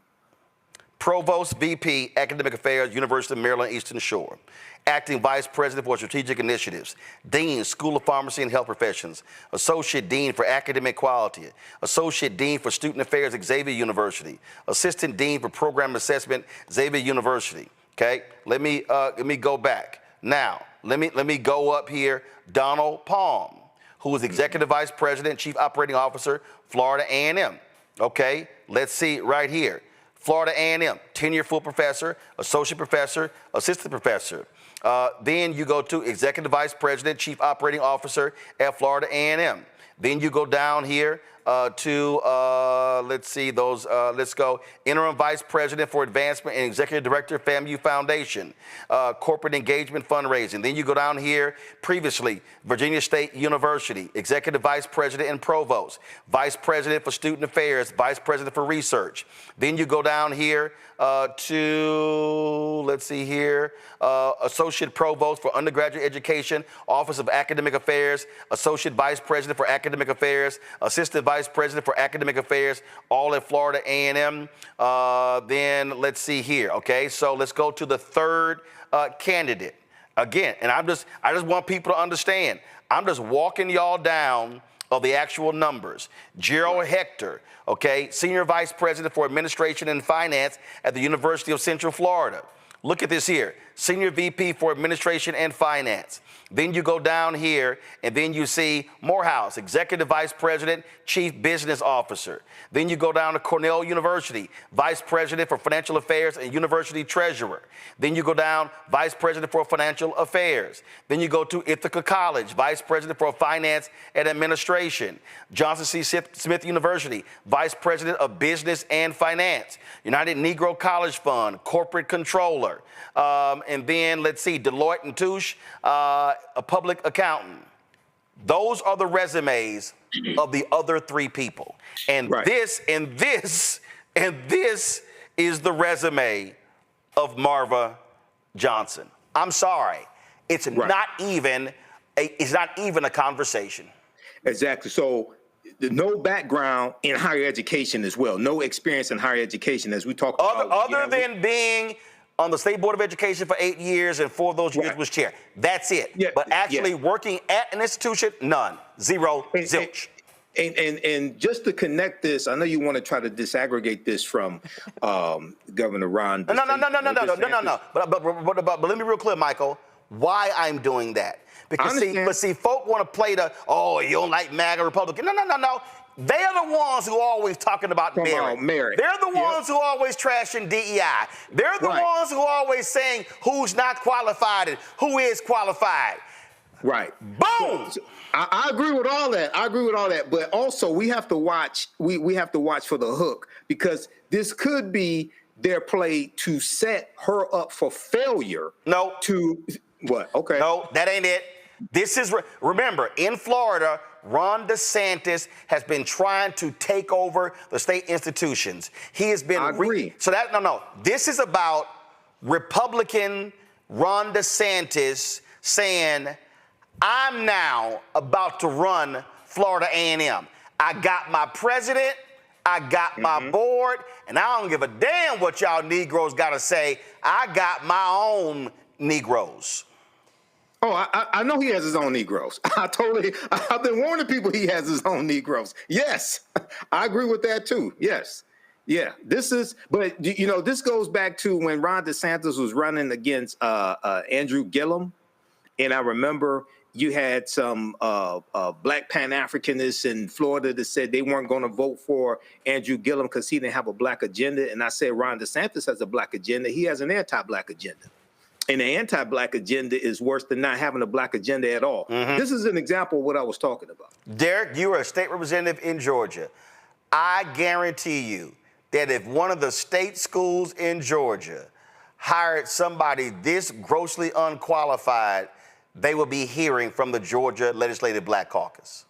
Provost VP, Academic Affairs, University of Maryland, Eastern Shore. Acting Vice President for Strategic Initiatives, Dean, School of Pharmacy and Health Professions, Associate Dean for Academic Quality, Associate Dean for Student Affairs at Xavier University, Assistant Dean for Program Assessment, Xavier University. Okay, let me go back. Now, let me go up here. Donald Palm, who is Executive Vice President, Chief Operating Officer, Florida A&M. Okay, let's see right here. Florida A&M, tenure full professor, associate professor, assistant professor. Then you go to Executive Vice President, Chief Operating Officer at Florida A&M. Then you go down here to, let's go, Interim Vice President for Advancement and Executive Director, FAMU Foundation, Corporate Engagement Fundraising. Then you go down here, previously, Virginia State University, Executive Vice President and Provost, Vice President for Student Affairs, Vice President for Research. Then you go down here to, let's see here, Associate Provost for Undergraduate Education, Office of Academic Affairs, Associate Vice President for Academic Affairs, Assistant Vice President for Academic Affairs, all at Florida A&M. Then let's see here, okay? So let's go to the third candidate. Again, and I just want people to understand, I'm just walking y'all down of the actual numbers. Gerald Hector, okay, Senior Vice President for Administration and Finance at the University of Central Florida. Look at this here, Senior VP for Administration and Finance. Then you go down here and then you see Morehouse, Executive Vice President, Chief Business Officer. Then you go down to Cornell University, Vice President for Financial Affairs and University Treasurer. Then you go down, Vice President for Financial Affairs. Then you go to Ithaca College, Vice President for Finance and Administration. Johnson C. Smith University, Vice President of Business and Finance. United Negro College Fund, Corporate Controller. And then let's see, Deloitte and Touche, a public accountant. Those are the resumes of the other three people. And this is the resume of Marva Johnson. I'm sorry. It's not even a conversation. Exactly. So no background in higher education as well. No experience in higher education, as we talked about. Other than being on the State Board of Education for 8 years and 4 of those years was chair. That's it. Yeah, but actually working at an institution, none. Zero, zilch. And just to connect this, I know you want to try to disaggregate this from Governor Ron. No. But let me be real clear, Michael, why I'm doing that. Because see, folk want to play the, oh, you don't like MAGA Republican. No. They're the ones who are always talking about merit. They're the ones who are always trashing DEI. They're the ones who are always saying who's not qualified and who is qualified. Right. Boom! I agree with all that. I agree with all that. But also we have to watch, we have to watch for the hook, because this could be their play to set her up for failure. No. To what? Okay. No, that ain't it. This is, remember, in Florida, Ron DeSantis has been trying to take over the state institutions. He has been. I agree. So that, no. This is about Republican Ron DeSantis saying, I'm now about to run Florida A&M. I got my president, I got my board, and I don't give a damn what y'all Negroes got to say. I got my own Negroes. Oh, I know he has his own Negroes. I've been warning people he has his own Negroes. Yes, I agree with that too. Yes. Yeah, but you know, this goes back to when Ron DeSantis was running against Andrew Gillum. And I remember you had some black Pan-Africanists in Florida that said they weren't going to vote for Andrew Gillum because he didn't have a black agenda. And I said, Ron DeSantis has a black agenda. He has an anti-black agenda. And the anti-black agenda is worse than not having a black agenda at all. This is an example of what I was talking about. Derek, you are a state representative in Georgia. I guarantee you that if one of the state schools in Georgia hired somebody this grossly unqualified, they will be hearing from the Georgia Legislative Black Caucus.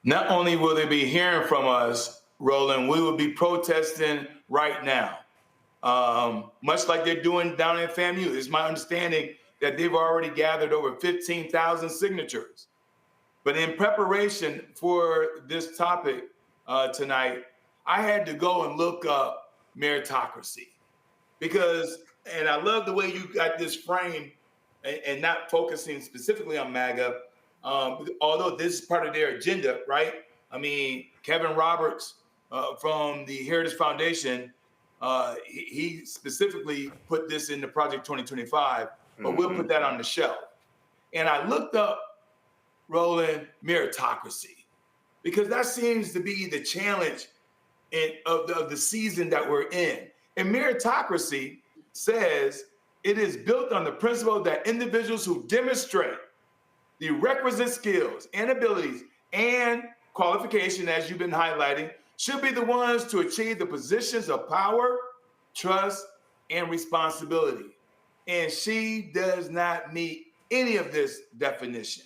Not only will they be hearing from us, Roland, we will be protesting right now. Much like they're doing down in FAMU. It's my understanding that they've already gathered over 15,000 signatures. But in preparation for this topic tonight, I had to go and look up meritocracy because, and I love the way you got this frame and not focusing specifically on MAGA, although this is part of their agenda, right? I mean, Kevin Roberts from the Heritage Foundation, he specifically put this into Project 2025, but we'll put that on the shelf. And I looked up, Roland, meritocracy, because that seems to be the challenge of the season that we're in. And meritocracy says it is built on the principle that individuals who demonstrate the requisite skills and abilities and qualification, as you've been highlighting, should be the ones to achieve the positions of power, trust, and responsibility. And she does not meet any of this definition.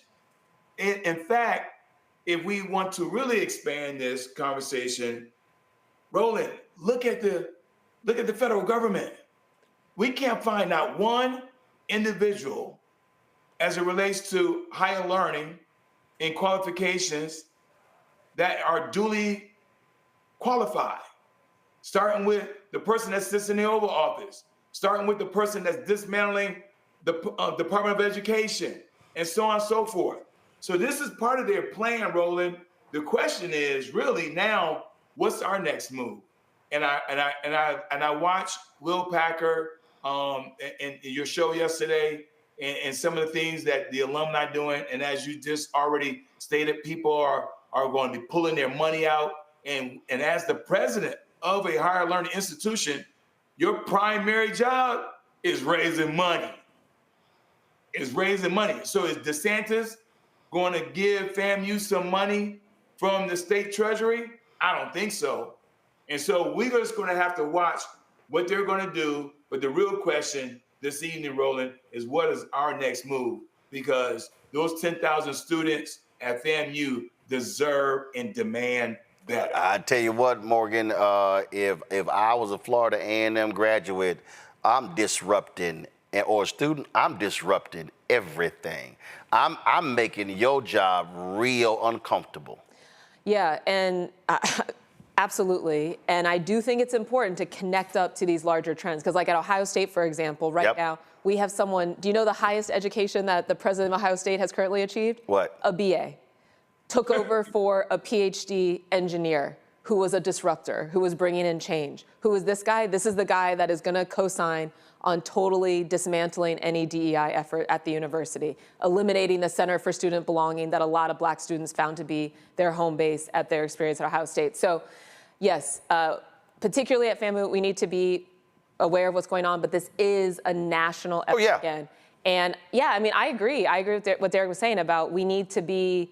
In fact, if we want to really expand this conversation, Roland, look at the federal government. We can't find out one individual as it relates to higher learning and qualifications that are duly qualified, starting with the person that sits in the Oval Office, starting with the person that's dismantling the Department of Education, and so on and so forth. So this is part of their plan, Roland. The question is really now, what's our next move? And I watched Will Packer in your show yesterday, and some of the things that the alumni doing. And as you just already stated, people are going to be pulling their money out. And as the president of a higher learning institution, your primary job is raising money. So is DeSantis going to give FAMU some money from the state treasury? I don't think so. And so we're just going to have to watch what they're going to do. But the real question this evening, Roland, is what is our next move? Because those 10,000 students at FAMU deserve and demand better. I tell you what, Morgan, if I was a Florida A&M graduate, I'm disrupting, or a student, I'm disrupting everything. I'm making your job real uncomfortable. Yeah, and absolutely. And I do think it's important to connect up to these larger trends. Because like at Ohio State, for example, right now, we have someone, do you know the highest education that the president of Ohio State has currently achieved? What? A BA. Took over for a PhD engineer who was a disruptor, who was bringing in change. Who is this guy? This is the guy that is going to co-sign on totally dismantling any DEI effort at the university, eliminating the Center for Student Belonging that a lot of Black students found to be their home base at their experience at Ohio State. So, yes, particularly at FAMU, we need to be aware of what's going on, but this is a national effort again. And yeah, I mean, I agree. I agree with what Derek was saying about we need to be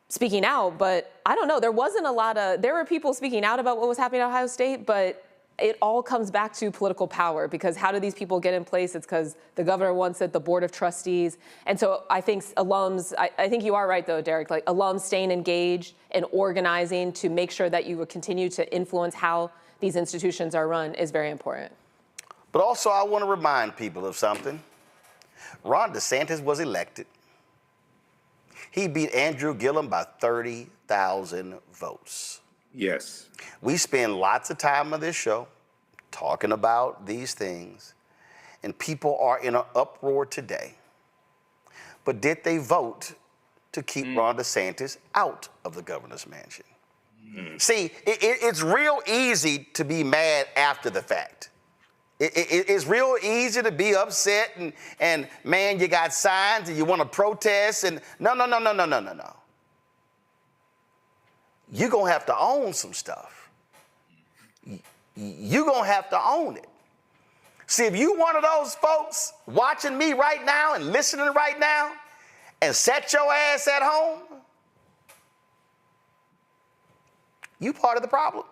speaking out, but I don't know. There were people speaking out about what was happening at Ohio State, but it all comes back to political power, because how do these people get in place? It's because the governor wants it, the board of trustees. And so I think alums, I think you are right though, Derek, like alums staying engaged and organizing to make sure that you will continue to influence how these institutions are run is very important. But also I want to remind people of something. Ron DeSantis was elected. He beat Andrew Gillum by 30,000 votes. Yes. We spend lots of time on this show talking about these things, and people are in an uproar today. But did they vote to keep Ron DeSantis out of the governor's mansion? See, it's real easy to be mad after the fact. It's real easy to be upset and man, you got signs and you want to protest and no. You're going to have to own some stuff. You're going to have to own it. See, if you one of those folks watching me right now and listening right now and set your ass at home, you part of the problem.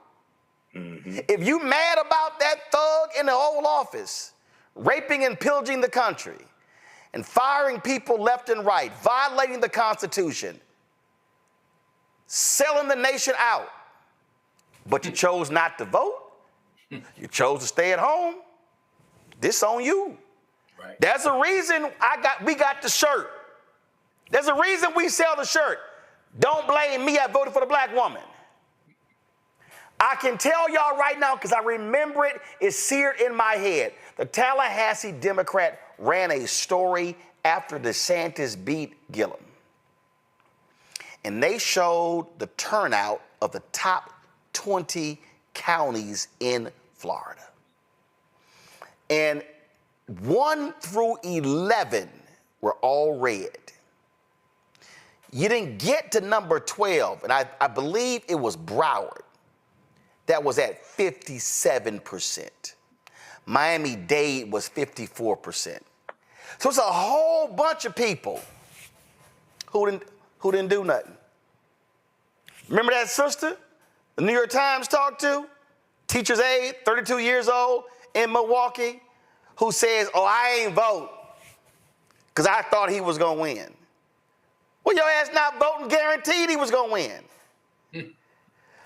If you mad about that thug in the Oval Office, raping and pillaging the country, and firing people left and right, violating the Constitution, selling the nation out, but you chose not to vote, you chose to stay at home, this on you. Right. There's a reason we got the shirt. There's a reason we sell the shirt. Don't blame me, I voted for the black woman. I can tell y'all right now, because I remember it, it's seared in my head. The Tallahassee Democrat ran a story after DeSantis beat Gillum. And they showed the turnout of the top 20 counties in Florida. And 1 through 11 were all red. You didn't get to number 12, and I believe it was Broward. That was at 57%. Miami-Dade was 54%. So it's a whole bunch of people who didn't do nothing. Remember that sister the New York Times talked to? Teacher's aide, 32 years old, in Milwaukee, who says, oh, I ain't vote because I thought he was going to win. Well, your ass not voting guaranteed he was going to win.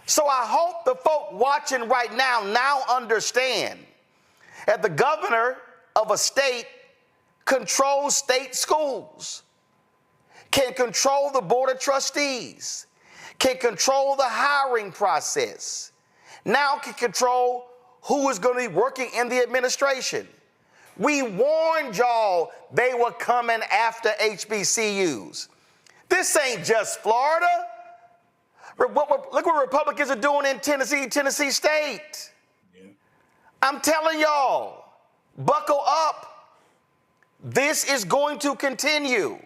So I hope the folk watching right now understand that the governor of a state controls state schools, can control the board of trustees, can control the hiring process, now can control who is going to be working in the administration. We warned y'all they were coming after HBCUs. This ain't just Florida. Look what Republicans are doing in Tennessee State. Yeah. I'm telling y'all, buckle up. This is going to continue.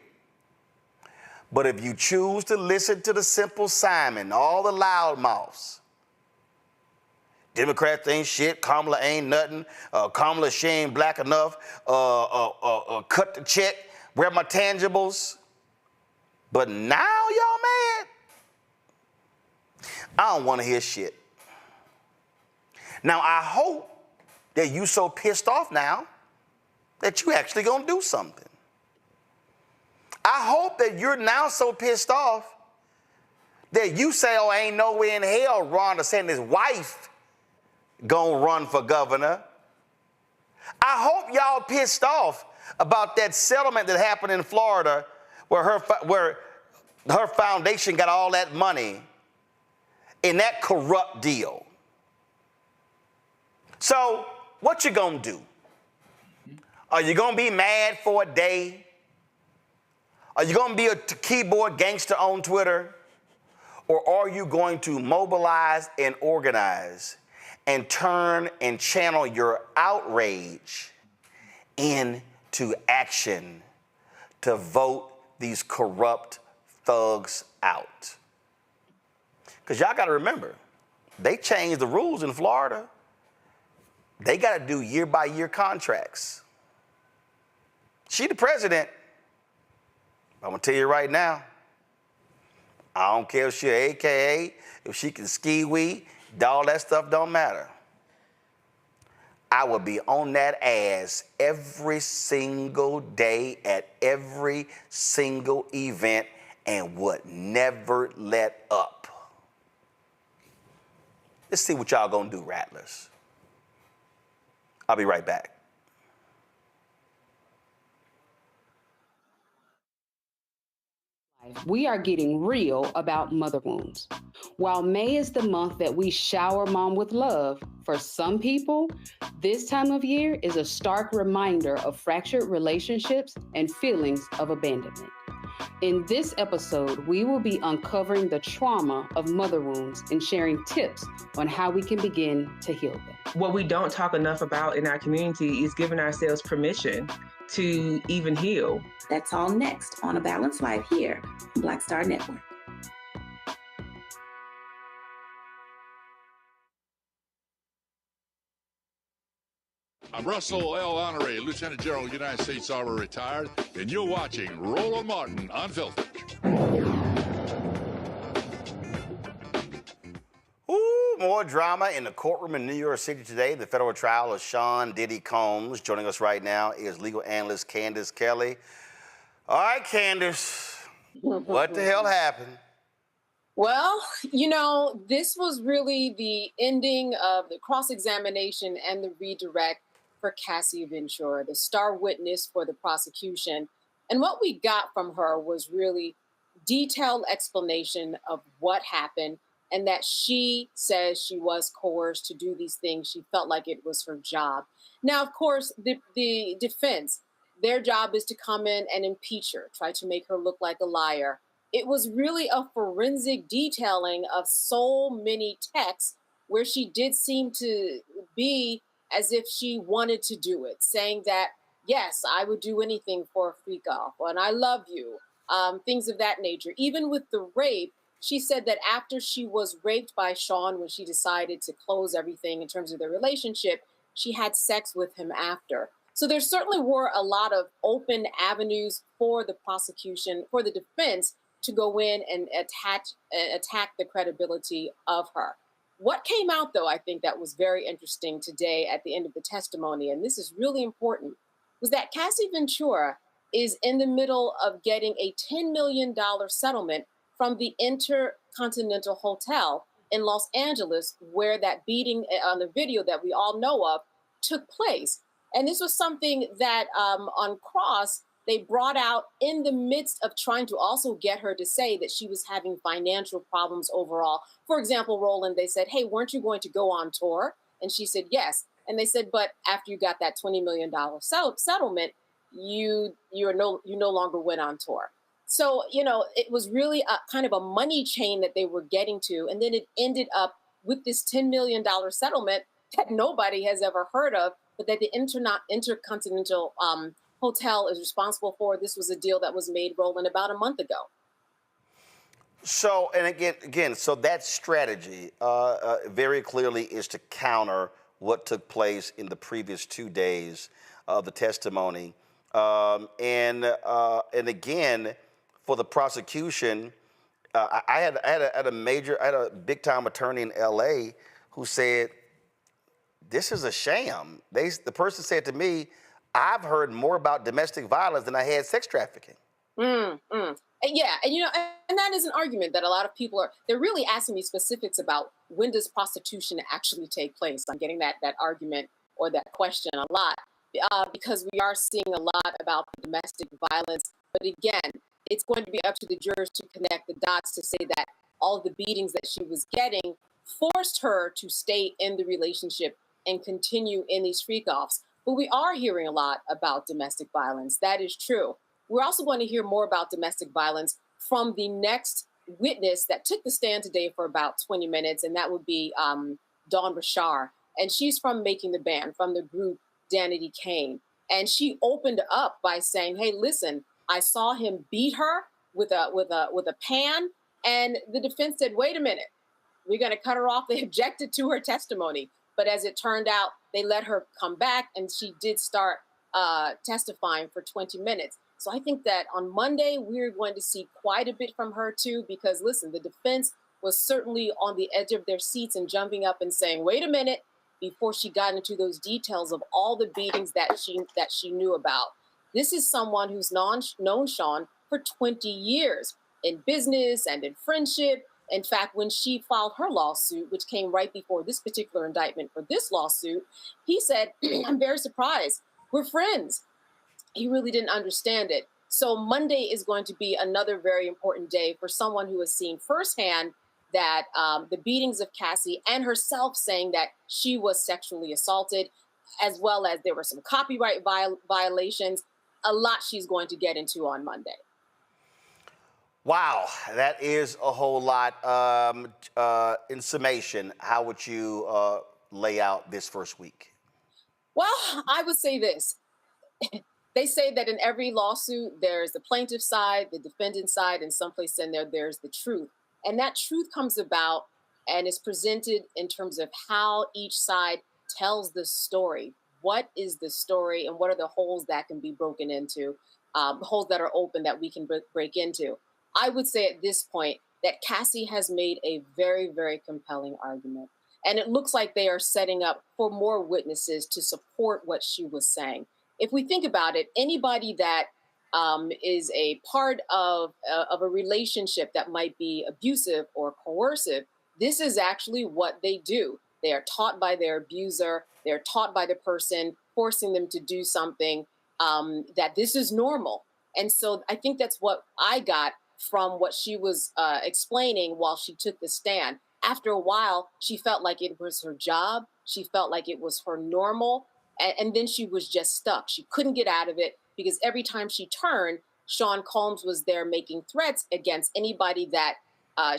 But if you choose to listen to the Simple Simon, all the loudmouths, Democrats ain't shit, Kamala ain't nothing, Kamala, she ain't black enough, cut the check, where my tangibles? But now y'all mad? I don't want to hear shit. Now, I hope that you so pissed off now that you actually gonna do something. I hope that you're now so pissed off that you say, oh, ain't no way in hell Ron DeSantis' wife gonna run for governor. I hope y'all pissed off about that settlement that happened in Florida where her foundation got all that money in that corrupt deal. So what you gonna do? Are you gonna be mad for a day? Are you gonna be a keyboard gangster on Twitter? Or are you going to mobilize and organize and turn and channel your outrage into action to vote these corrupt thugs out? Because y'all got to remember, they changed the rules in Florida. They got to do year-by-year contracts. She the president. I'm gonna tell you right now, I don't care if she an AKA, if she can ski-wee, all that stuff don't matter. I would be on that ass every single day at every single event and would never let up. Let's see what y'all gonna do, Rattlers. I'll be right back. We are getting real about mother wounds. While May is the month that we shower mom with love, for some people, this time of year is a stark reminder of fractured relationships and feelings of abandonment. In this episode, we will be uncovering the trauma of mother wounds and sharing tips on how we can begin to heal them. What we don't talk enough about in our community is giving ourselves permission to even heal. That's all next on A Balanced Life here on Black Star Network. I'm Russell L. Honoré, Lieutenant General, United States Army retired, and you're watching Roland Martin Unfiltered. Ooh, more drama in the courtroom in New York City today. The federal trial of Sean Diddy Combs. Joining us right now is legal analyst Candace Kelly. All right, Candace, what the hell happened? Well, you know, this was really the ending of the cross-examination and the redirect for Cassie Ventura, the star witness for the prosecution. And what we got from her was really detailed explanation of what happened and that she says she was coerced to do these things. She felt like it was her job. Now, of course, the defense, their job is to come in and impeach her, try to make her look like a liar. It was really a forensic detailing of so many texts where she did seem to be as if she wanted to do it, saying that, yes, I would do anything for a freak off, and I love you, things of that nature. Even with the rape, she said that after she was raped by Sean, when she decided to close everything in terms of their relationship, she had sex with him after. So there certainly were a lot of open avenues for the prosecution, for the defense, to go in and attack the credibility of her. What came out, though, I think that was very interesting today at the end of the testimony, and this is really important, was that Cassie Ventura is in the middle of getting a $10 million settlement from the Intercontinental Hotel in Los Angeles, where that beating on the video that we all know of took place. And this was something that on Cross, they brought out in the midst of trying to also get her to say that she was having financial problems overall. For example, Roland, they said, hey, weren't you going to go on tour? And she said, yes. And they said, but after you got that $20 million settlement, you no longer went on tour. So, you know, it was really a kind of a money chain that they were getting to. And then it ended up with this $10 million settlement that nobody has ever heard of, but that the Intercontinental Hotel is responsible for. This was a deal that was made, Roland, about a month ago. So, and again, so that strategy very clearly is to counter what took place in the previous 2 days of the testimony. And again, for the prosecution, I had a big time attorney in LA who said, this is a sham. The person said to me, I've heard more about domestic violence than I had sex trafficking. Yeah, and you know, and that is an argument that a lot of people they're really asking me specifics about when does prostitution actually take place. I'm getting that argument or that question a lot because we are seeing a lot about domestic violence. But again, it's going to be up to the jurors to connect the dots to say that all of the beatings that she was getting forced her to stay in the relationship and continue in these freak-offs. But we are hearing a lot about domestic violence. That is true. We're also going to hear more about domestic violence from the next witness that took the stand today for about 20 minutes, and that would be Dawn Rashar. And she's from Making the Band, from the group Danity Kane. And she opened up by saying, hey, listen, I saw him beat her with a pan, and the defense said, wait a minute, we're going to cut her off. They objected to her testimony. But as it turned out, they let her come back, and she did start testifying for 20 minutes. So I think that on Monday, we're going to see quite a bit from her too, because listen, the defense was certainly on the edge of their seats and jumping up and saying, wait a minute, before she got into those details of all the beatings that she knew about. This is someone who's known Sean for 20 years in business and in friendship. In fact, when she filed her lawsuit, which came right before this particular indictment for this lawsuit, he said, I'm very surprised. We're friends. He really didn't understand it. So Monday is going to be another very important day for someone who has seen firsthand that the beatings of Cassie and herself saying that she was sexually assaulted, as well as there were some copyright violations, a lot she's going to get into on Monday. Wow, that is a whole lot. In summation, how would you lay out this first week? Well, I would say this. They say that in every lawsuit, there's the plaintiff side, the defendant side, and someplace in there, there's the truth. And that truth comes about and is presented in terms of how each side tells the story. What is the story and what are the holes that can be broken into, holes that are open that we can break into? I would say at this point that Cassie has made a very, very compelling argument. And it looks like they are setting up for more witnesses to support what she was saying. If we think about it, anybody that is a part of a relationship that might be abusive or coercive, this is actually what they do. They are taught by their abuser. They're taught by the person forcing them to do something, that this is normal. And so I think that's what I got from what she was explaining while she took the stand. After a while, she felt like it was her job. She felt like it was her normal. And then she was just stuck. She couldn't get out of it because every time she turned, Sean Combs was there making threats against anybody that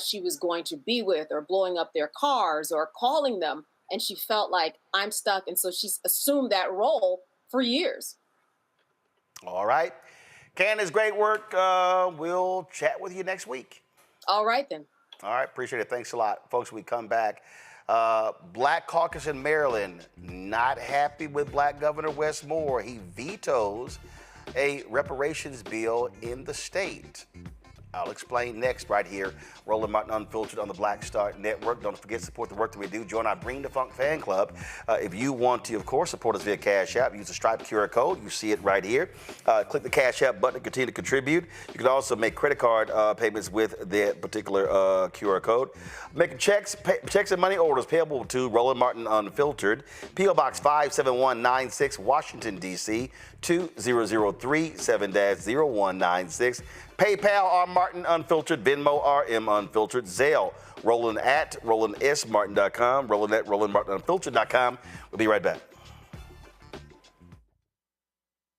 she was going to be with, or blowing up their cars or calling them. And she felt like, I'm stuck. And so she's assumed that role for years. All right. Candace, great work. We'll chat with you next week. All right, then. All right. Appreciate it. Thanks a lot. Folks, we come back. Black caucus in Maryland not happy with Black Governor Wes Moore. He vetoes a reparations bill in the state. I'll explain next right here. Roland Martin Unfiltered on the Black Star Network. Don't forget to support the work that we do. Join our Bring the Funk fan club. If you want to, of course, support us via Cash App, use the Stripe QR code. You see it right here. Click the Cash App button to continue to contribute. You can also make credit card payments with that particular QR code. Making checks and money orders payable to Roland Martin Unfiltered. P.O. Box 57196, Washington, D.C. 2003 7-0196. PayPal, R. Martin Unfiltered. Venmo, RM Unfiltered. Zelle, Roland at RolandSMartin.com. Roland at RolandMartinUnfiltered.com. We'll be right back.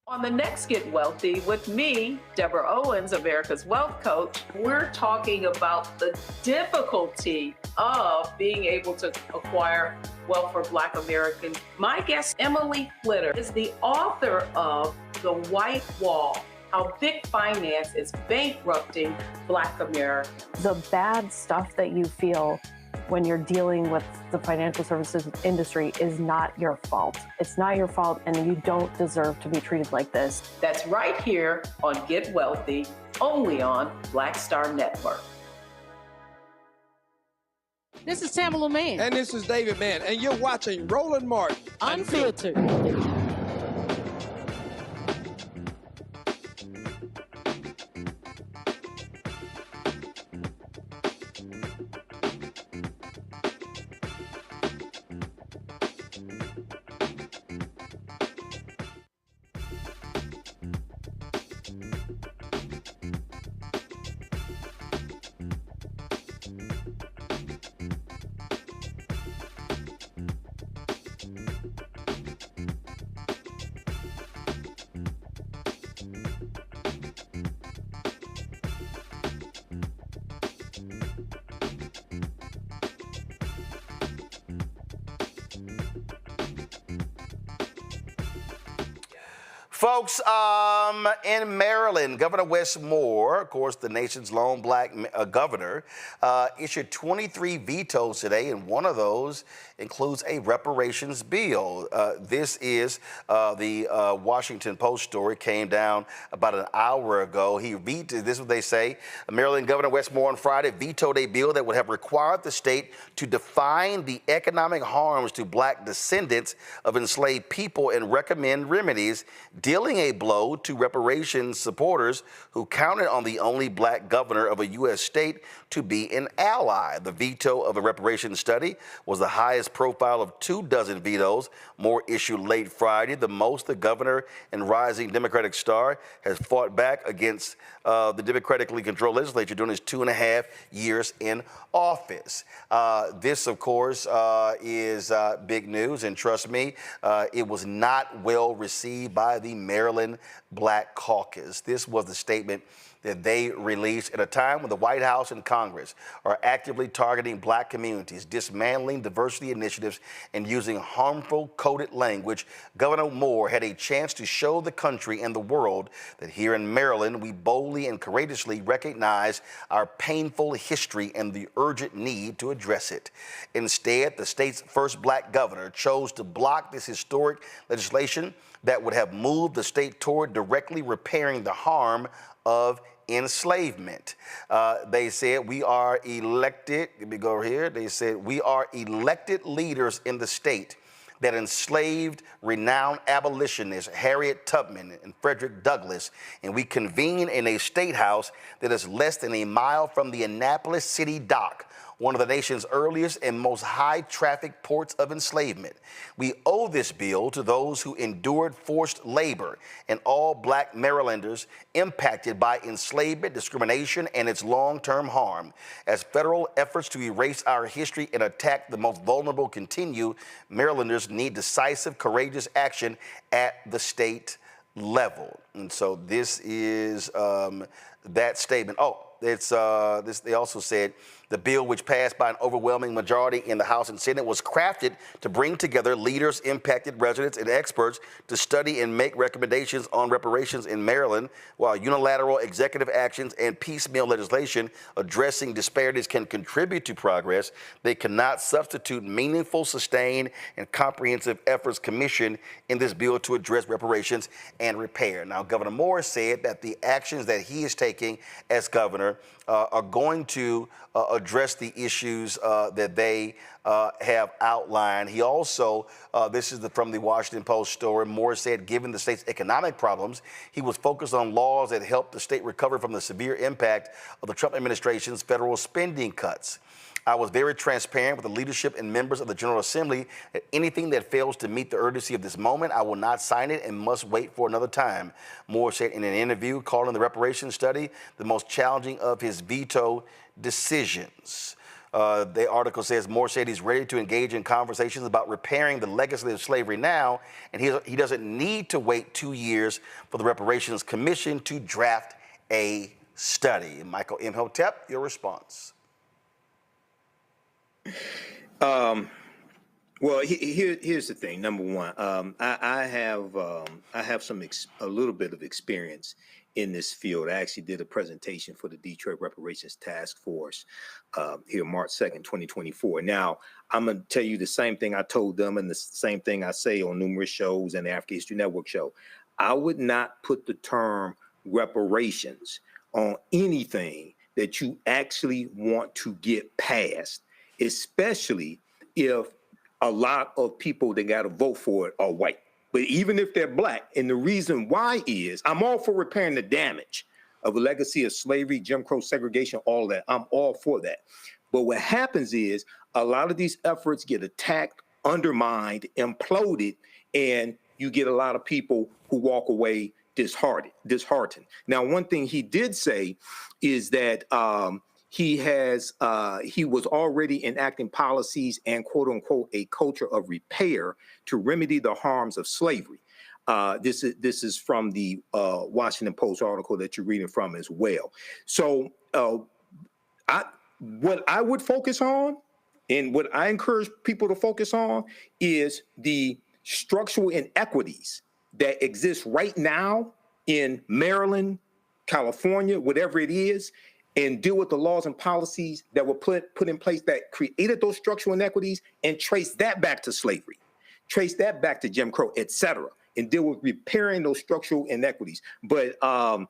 On the next Get Wealthy with me, Deborah Owens, America's Wealth Coach, we're talking about the difficulty of being able to acquire wealth for Black Americans. My guest, Emily Flitter, is the author of The White Wall: How Big Finance is Bankrupting Black Americans. The bad stuff that you feel when you're dealing with the financial services industry is not your fault. It's not your fault, and you don't deserve to be treated like this. That's right here on Get Wealthy, only on Black Star Network. This is Tamala Mann. And this is David Mann, and you're watching Roland Martin Unfiltered. Folks, in Maryland, Governor Wes Moore, of course, the nation's lone black governor, issued 23 vetoes today, and one of those includes a reparations bill. This is the Washington Post story, came down about an hour ago. He vetoed, this is what they say, Maryland Governor Wes Moore on Friday vetoed a bill that would have required the state to define the economic harms to black descendants of enslaved people and recommend remedies, dealing a blow to reparations supporters who counted on the only black governor of a U.S. state to be an ally. The veto of a reparations study was the highest profile of 24 vetoes. Moore issued late Friday, the most the governor and rising Democratic star has fought back against the democratically controlled legislature during his 2.5 years in office. This, of course, is big news, and trust me, it was not well received by the Maryland Black Caucus. This was the statement that they released at a time when the White House and Congress are actively targeting black communities, dismantling diversity initiatives, and using harmful coded language. Governor Moore had a chance to show the country and the world that here in Maryland, we boldly and courageously recognize our painful history and the urgent need to address it. Instead, the state's first black governor chose to block this historic legislation that would have moved the state toward directly repairing the harm of enslavement. They said we are elected, let me go over here, they said we are elected leaders in the state that enslaved renowned abolitionists Harriet Tubman and Frederick Douglass, and we convene in a state house that is less than a mile from the Annapolis City Dock, one of the nation's earliest and most high-traffic ports of enslavement. We owe this bill to those who endured forced labor and all black Marylanders impacted by enslavement, discrimination, and its long-term harm. As federal efforts to erase our history and attack the most vulnerable continue, Marylanders need decisive, courageous action at the state level. And so this is that statement. Oh, it's this. They also said the bill, which passed by an overwhelming majority in the House and Senate, was crafted to bring together leaders, impacted residents, and experts to study and make recommendations on reparations in Maryland. While unilateral executive actions and piecemeal legislation addressing disparities can contribute to progress, they cannot substitute meaningful, sustained, and comprehensive efforts commissioned in this bill to address reparations and repair. Now, Governor Moore said that the actions that he is taking as governor are going to address the issues that they have outlined. He also, this is from the Washington Post story, Moore said, given the state's economic problems, he was focused on laws that help the state recover from the severe impact of the Trump administration's federal spending cuts. I was very transparent with the leadership and members of the General Assembly that anything that fails to meet the urgency of this moment, I will not sign it and must wait for another time. Moore said in an interview, calling the reparations study the most challenging of his veto decisions. The article says Moore said he's ready to engage in conversations about repairing the legacy of slavery now, and he doesn't need to wait 2 years for the Reparations Commission to draft a study. Michael Imhotep, your response. Well, here's the thing. Number one, I have a little bit of experience in this field. I actually did a presentation for the Detroit Reparations Task Force here March 2nd, 2024. Now, I'm going to tell you the same thing I told them and the same thing I say on numerous shows and the African History Network show. I would not put the term reparations on anything that you actually want to get passed, especially if a lot of people that got to vote for it are white. But even if they're black, and the reason why is I'm all for repairing the damage of a legacy of slavery, Jim Crow, segregation, all that. I'm all for that. But what happens is a lot of these efforts get attacked, undermined, imploded, and you get a lot of people who walk away disheartened. Now, one thing he did say is that he was already enacting policies and quote unquote a culture of repair to remedy the harms of slavery. This is from the Washington Post article that you're reading from as well. So what I would focus on and what I encourage people to focus on is the structural inequities that exists right now in Maryland, California, whatever it is, and deal with the laws and policies that were put in place that created those structural inequities and trace that back to slavery, trace that back to Jim Crow, et cetera, and deal with repairing those structural inequities. But I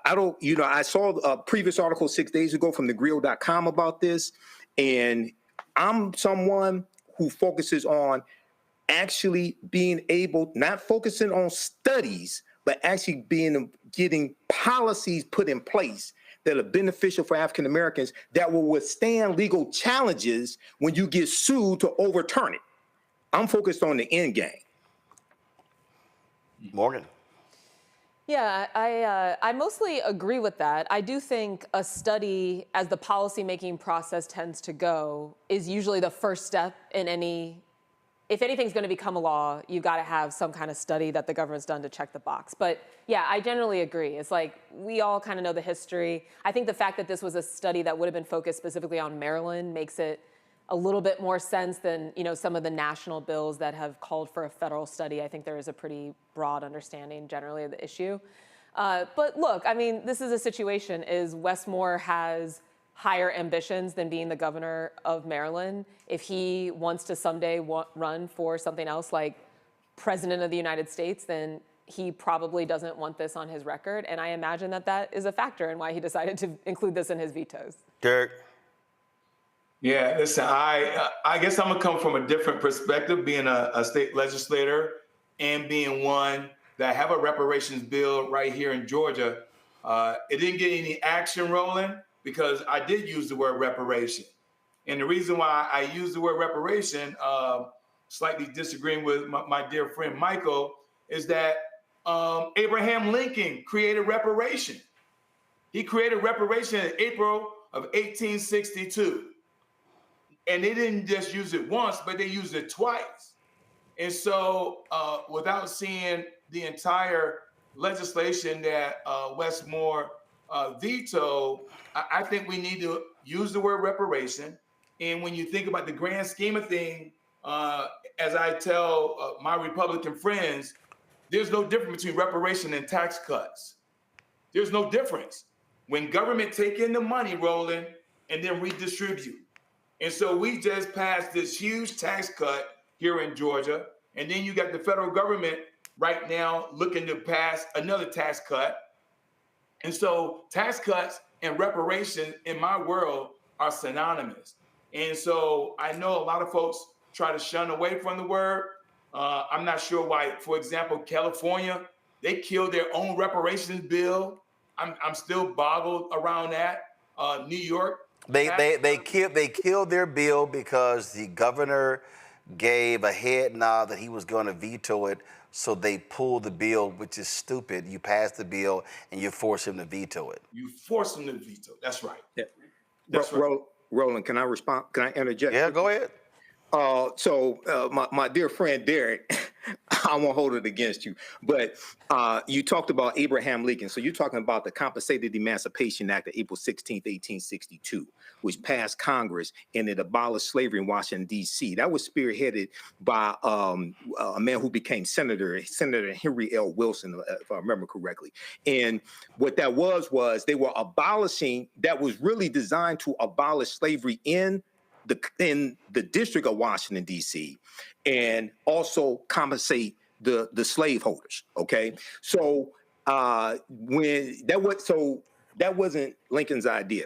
don't, I saw a previous article 6 days ago from thegrio.com about this, and I'm someone who focuses on actually being able, not focusing on studies, but actually getting policies put in place that are beneficial for African Americans that will withstand legal challenges when you get sued to overturn it. I'm focused on the end game. Morgan. Yeah, I mostly agree with that. I do think a study, as the policymaking process tends to go, is usually the first step in any. If anything's going to become a law, you've got to have some kind of study that the government's done to check the box. But yeah, I generally agree. It's like we all kind of know the history. I think the fact that this was a study that would have been focused specifically on Maryland makes it a little bit more sense than some of the national bills that have called for a federal study. I think there is a pretty broad understanding generally of the issue. But look, I mean, this is a situation. Is Westmore has higher ambitions than being the governor of Maryland. If he wants to someday run for something else like president of the United States, then he probably doesn't want this on his record. And I imagine that that is a factor in why he decided to include this in his vetoes. Derek. Yeah, listen, I guess I'm gonna come from a different perspective, being a state legislator and being one that have a reparations bill right here in Georgia. It didn't get any action rolling because I did use the word reparation. And the reason why I use the word reparation, slightly disagreeing with my dear friend Michael, is that Abraham Lincoln created reparation. He created reparation in April of 1862. And they didn't just use it once, but they used it twice. And so without seeing the entire legislation that Westmore vetoed, I think we need to use the word reparation. And when you think about the grand scheme of things, as I tell my Republican friends, there's no difference between reparation and tax cuts. There's no difference. When government take in the money, Roland, and then redistribute. And so we just passed this huge tax cut here in Georgia. And then you got the federal government right now looking to pass another tax cut. And so tax cuts and reparation in my world are synonymous. And so I know a lot of folks try to shun away from the word. I'm not sure why, for example, California, they killed their own reparations bill. I'm still boggled around that. New York. They killed their bill because the governor gave a head nod that he was going to veto it, so they pulled the bill, which is stupid. You pass the bill and you force him to veto it. You force him to veto. That's right. Yeah. That's right. Roland, can I respond? Can I interject? Yeah, go ahead. My dear friend Derek, I won't hold it against you, but you talked about Abraham Lincoln. So you're talking about the Compensated Emancipation Act of April 16th, 1862, which passed Congress and it abolished slavery in Washington, D.C. That was spearheaded by a man who became Senator Henry L. Wilson, if I remember correctly. And what that was they were abolishing, that was really designed to abolish slavery in the District of Washington, D.C., and also compensate the slaveholders. Okay, so that wasn't Lincoln's idea,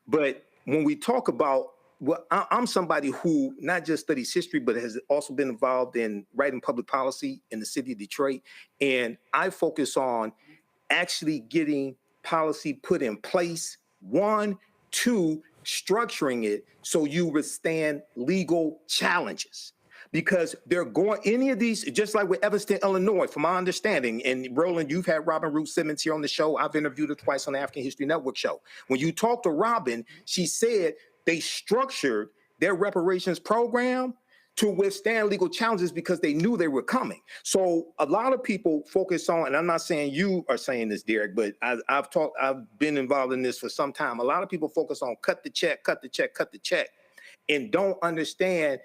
but when we talk about, well, I'm somebody who not just studies history, but has also been involved in writing public policy in the city of Detroit, and I focus on actually getting policy put in place. 1, 2. Structuring it so you withstand legal challenges, because they're going, any of these, just like with Evanston, Illinois, from my understanding, and Roland, you've had Robin Ruth Simmons here on the show. I've interviewed her twice on the African History Network show. When you talk to Robin, she said they structured their reparations program to withstand legal challenges because they knew they were coming. So a lot of people focus on, and I'm not saying you are saying this, Derek, but I've been involved in this for some time. A lot of people focus on cut the check, and don't understand,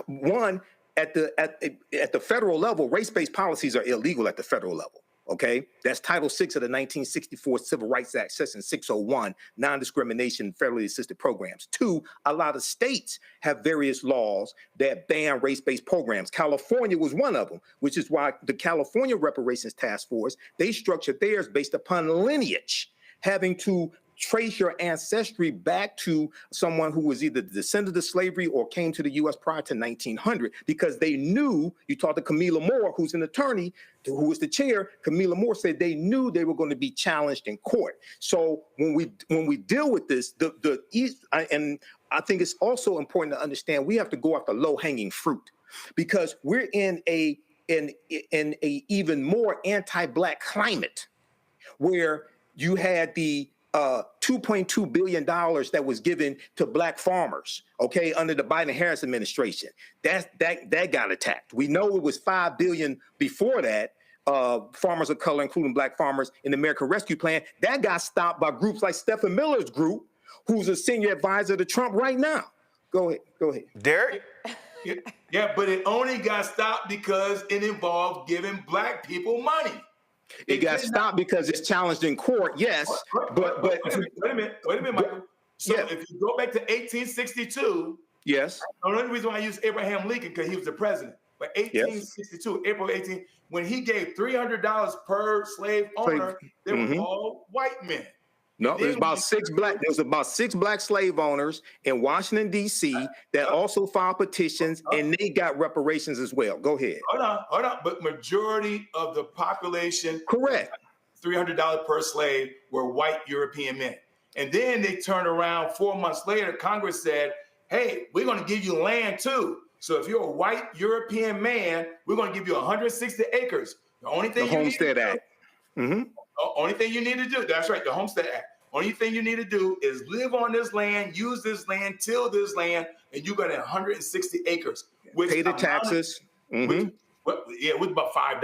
one, at the federal level, race-based policies are illegal at the federal level. Okay, that's Title VI of the 1964 Civil Rights Act, Section 601, non-discrimination federally assisted programs. 2, a lot of states have various laws that ban race-based programs. California was one of them, which is why the California Reparations Task Force, they structured theirs based upon lineage, having to trace your ancestry back to someone who was either the descendant of slavery or came to the U.S. prior to 1900, because they knew, you talked to Camila Moore, who's an attorney, who was the chair. Camila Moore said they knew they were going to be challenged in court. So when we deal with this, and I think it's also important to understand, we have to go after low-hanging fruit, because we're in a even more anti-Black climate, where you had the $2.2 billion that was given to Black farmers, okay, under the Biden-Harris administration. That got attacked. We know it was $5 billion before that, farmers of color, including Black farmers, in the American Rescue Plan. That got stopped by groups like Stephen Miller's group, who's a senior advisor to Trump right now. Go ahead. Derek? Yeah, but it only got stopped because it involved giving Black people money. It got stopped because it's challenged in court, yes. But wait a minute, Michael. So if you go back to 1862, yes. The only reason why I use Abraham Lincoln, because he was the president. But 1862, April 18, when he gave $300 per slave owner, they were all white men. No, there's about six black slave owners in Washington, D.C. that also filed petitions, and they got reparations as well. Go ahead. Hold on. But majority of the population, correct, $300 per slave, were white European men. And then they turned around 4 months later, Congress said, hey, we're going to give you land too. So if you're a white European man, we're going to give you 160 acres. The only thing the Homestead Act. Only thing you need to do, that's right, the Homestead Act. Only thing you need to do is live on this land, use this land, till this land, and you got 160 acres. Pay the taxes. With about $5.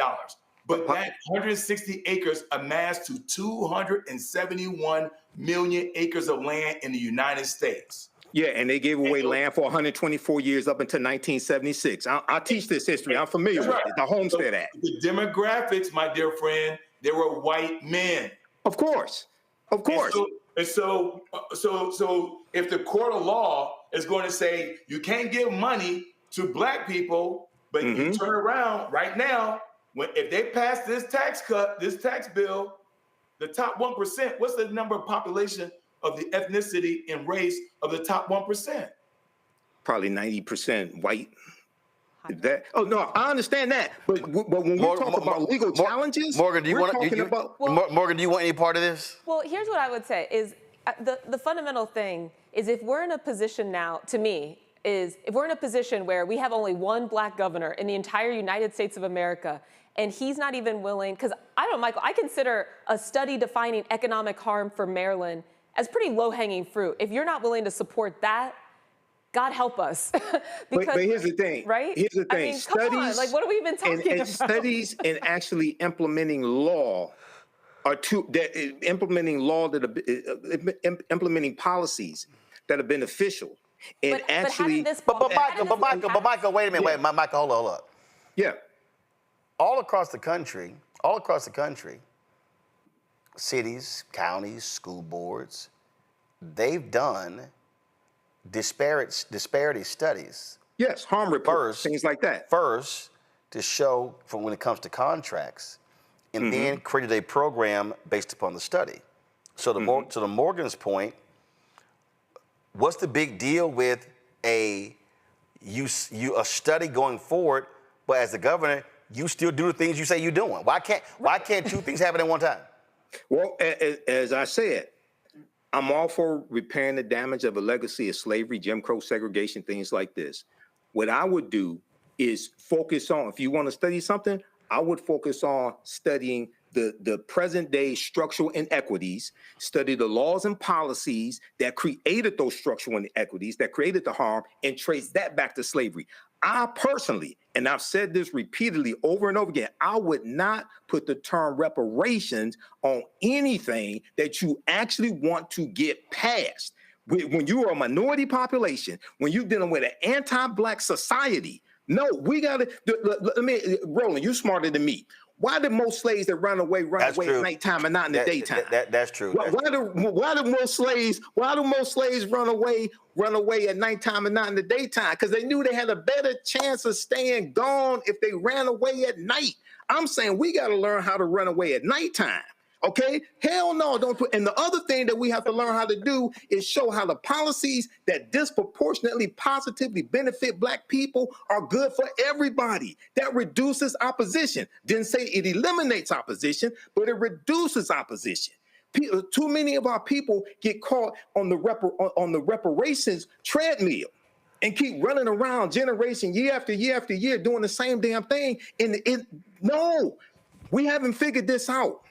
But that 160 acres amassed to 271 million acres of land in the United States. Yeah, and they gave away land for 124 years up until 1976. I teach this history. I'm familiar with it. The Homestead Act. The demographics, my dear friend, they were white men. Of course. And so if the court of law is going to say you can't give money to Black people, but you turn around right now, if they pass this tax bill, the top 1%, what's the number of population of the ethnicity and race of the top 1%? Probably 90% white. I understand that, but when we talk about legal challenges, Morgan, do you want any part of this? Well, here's what I would say is the fundamental thing is, if we're in a position now, to me, is if we're in a position where we have only one Black governor in the entire United States of America, and he's not even willing, because Michael, I consider a study defining economic harm for Maryland as pretty low-hanging fruit. If you're not willing to support that, God help us. But here's the thing, right? Here's the thing. Studies, like, what have we been talking about? Studies and actually implementing law are implementing policies that are beneficial. And Michael, wait a minute. Michael, hold up. Yeah. All across the country, cities, counties, school boards, they've done disparity studies. Yes, harm reports, things like that. First, to show from when it comes to contracts, and then created a program based upon the study. So to Morgan's point, what's the big deal with a study going forward, but as the governor, you still do the things you say you're doing? Why can't two things happen at one time? Well, as I said, I'm all for repairing the damage of a legacy of slavery, Jim Crow segregation, things like this. What I would do is focus on, if you want to study something, I would focus on studying the present day structural inequities, study the laws and policies that created those structural inequities, that created the harm, and trace that back to slavery. I personally, and I've said this repeatedly over and over again, I would not put the term reparations on anything that you actually want to get passed. When you are a minority population, when you're dealing with an anti-Black society, No, we got to. Let me, Roland, you smarter than me. Why do most slaves that run away at nighttime and not in the daytime? That's true. Why do most slaves run away at nighttime and not in the daytime? Because they knew they had a better chance of staying gone if they ran away at night. I'm saying we got to learn how to run away at nighttime. Okay? Hell no, don't put. And the other thing that we have to learn how to do is show how the policies that disproportionately positively benefit Black people are good for everybody. That reduces opposition. Didn't say it eliminates opposition, but it reduces opposition. Too many of our people get caught on the reparations treadmill and keep running around generation year after year after year doing the same damn thing. No, we haven't figured this out.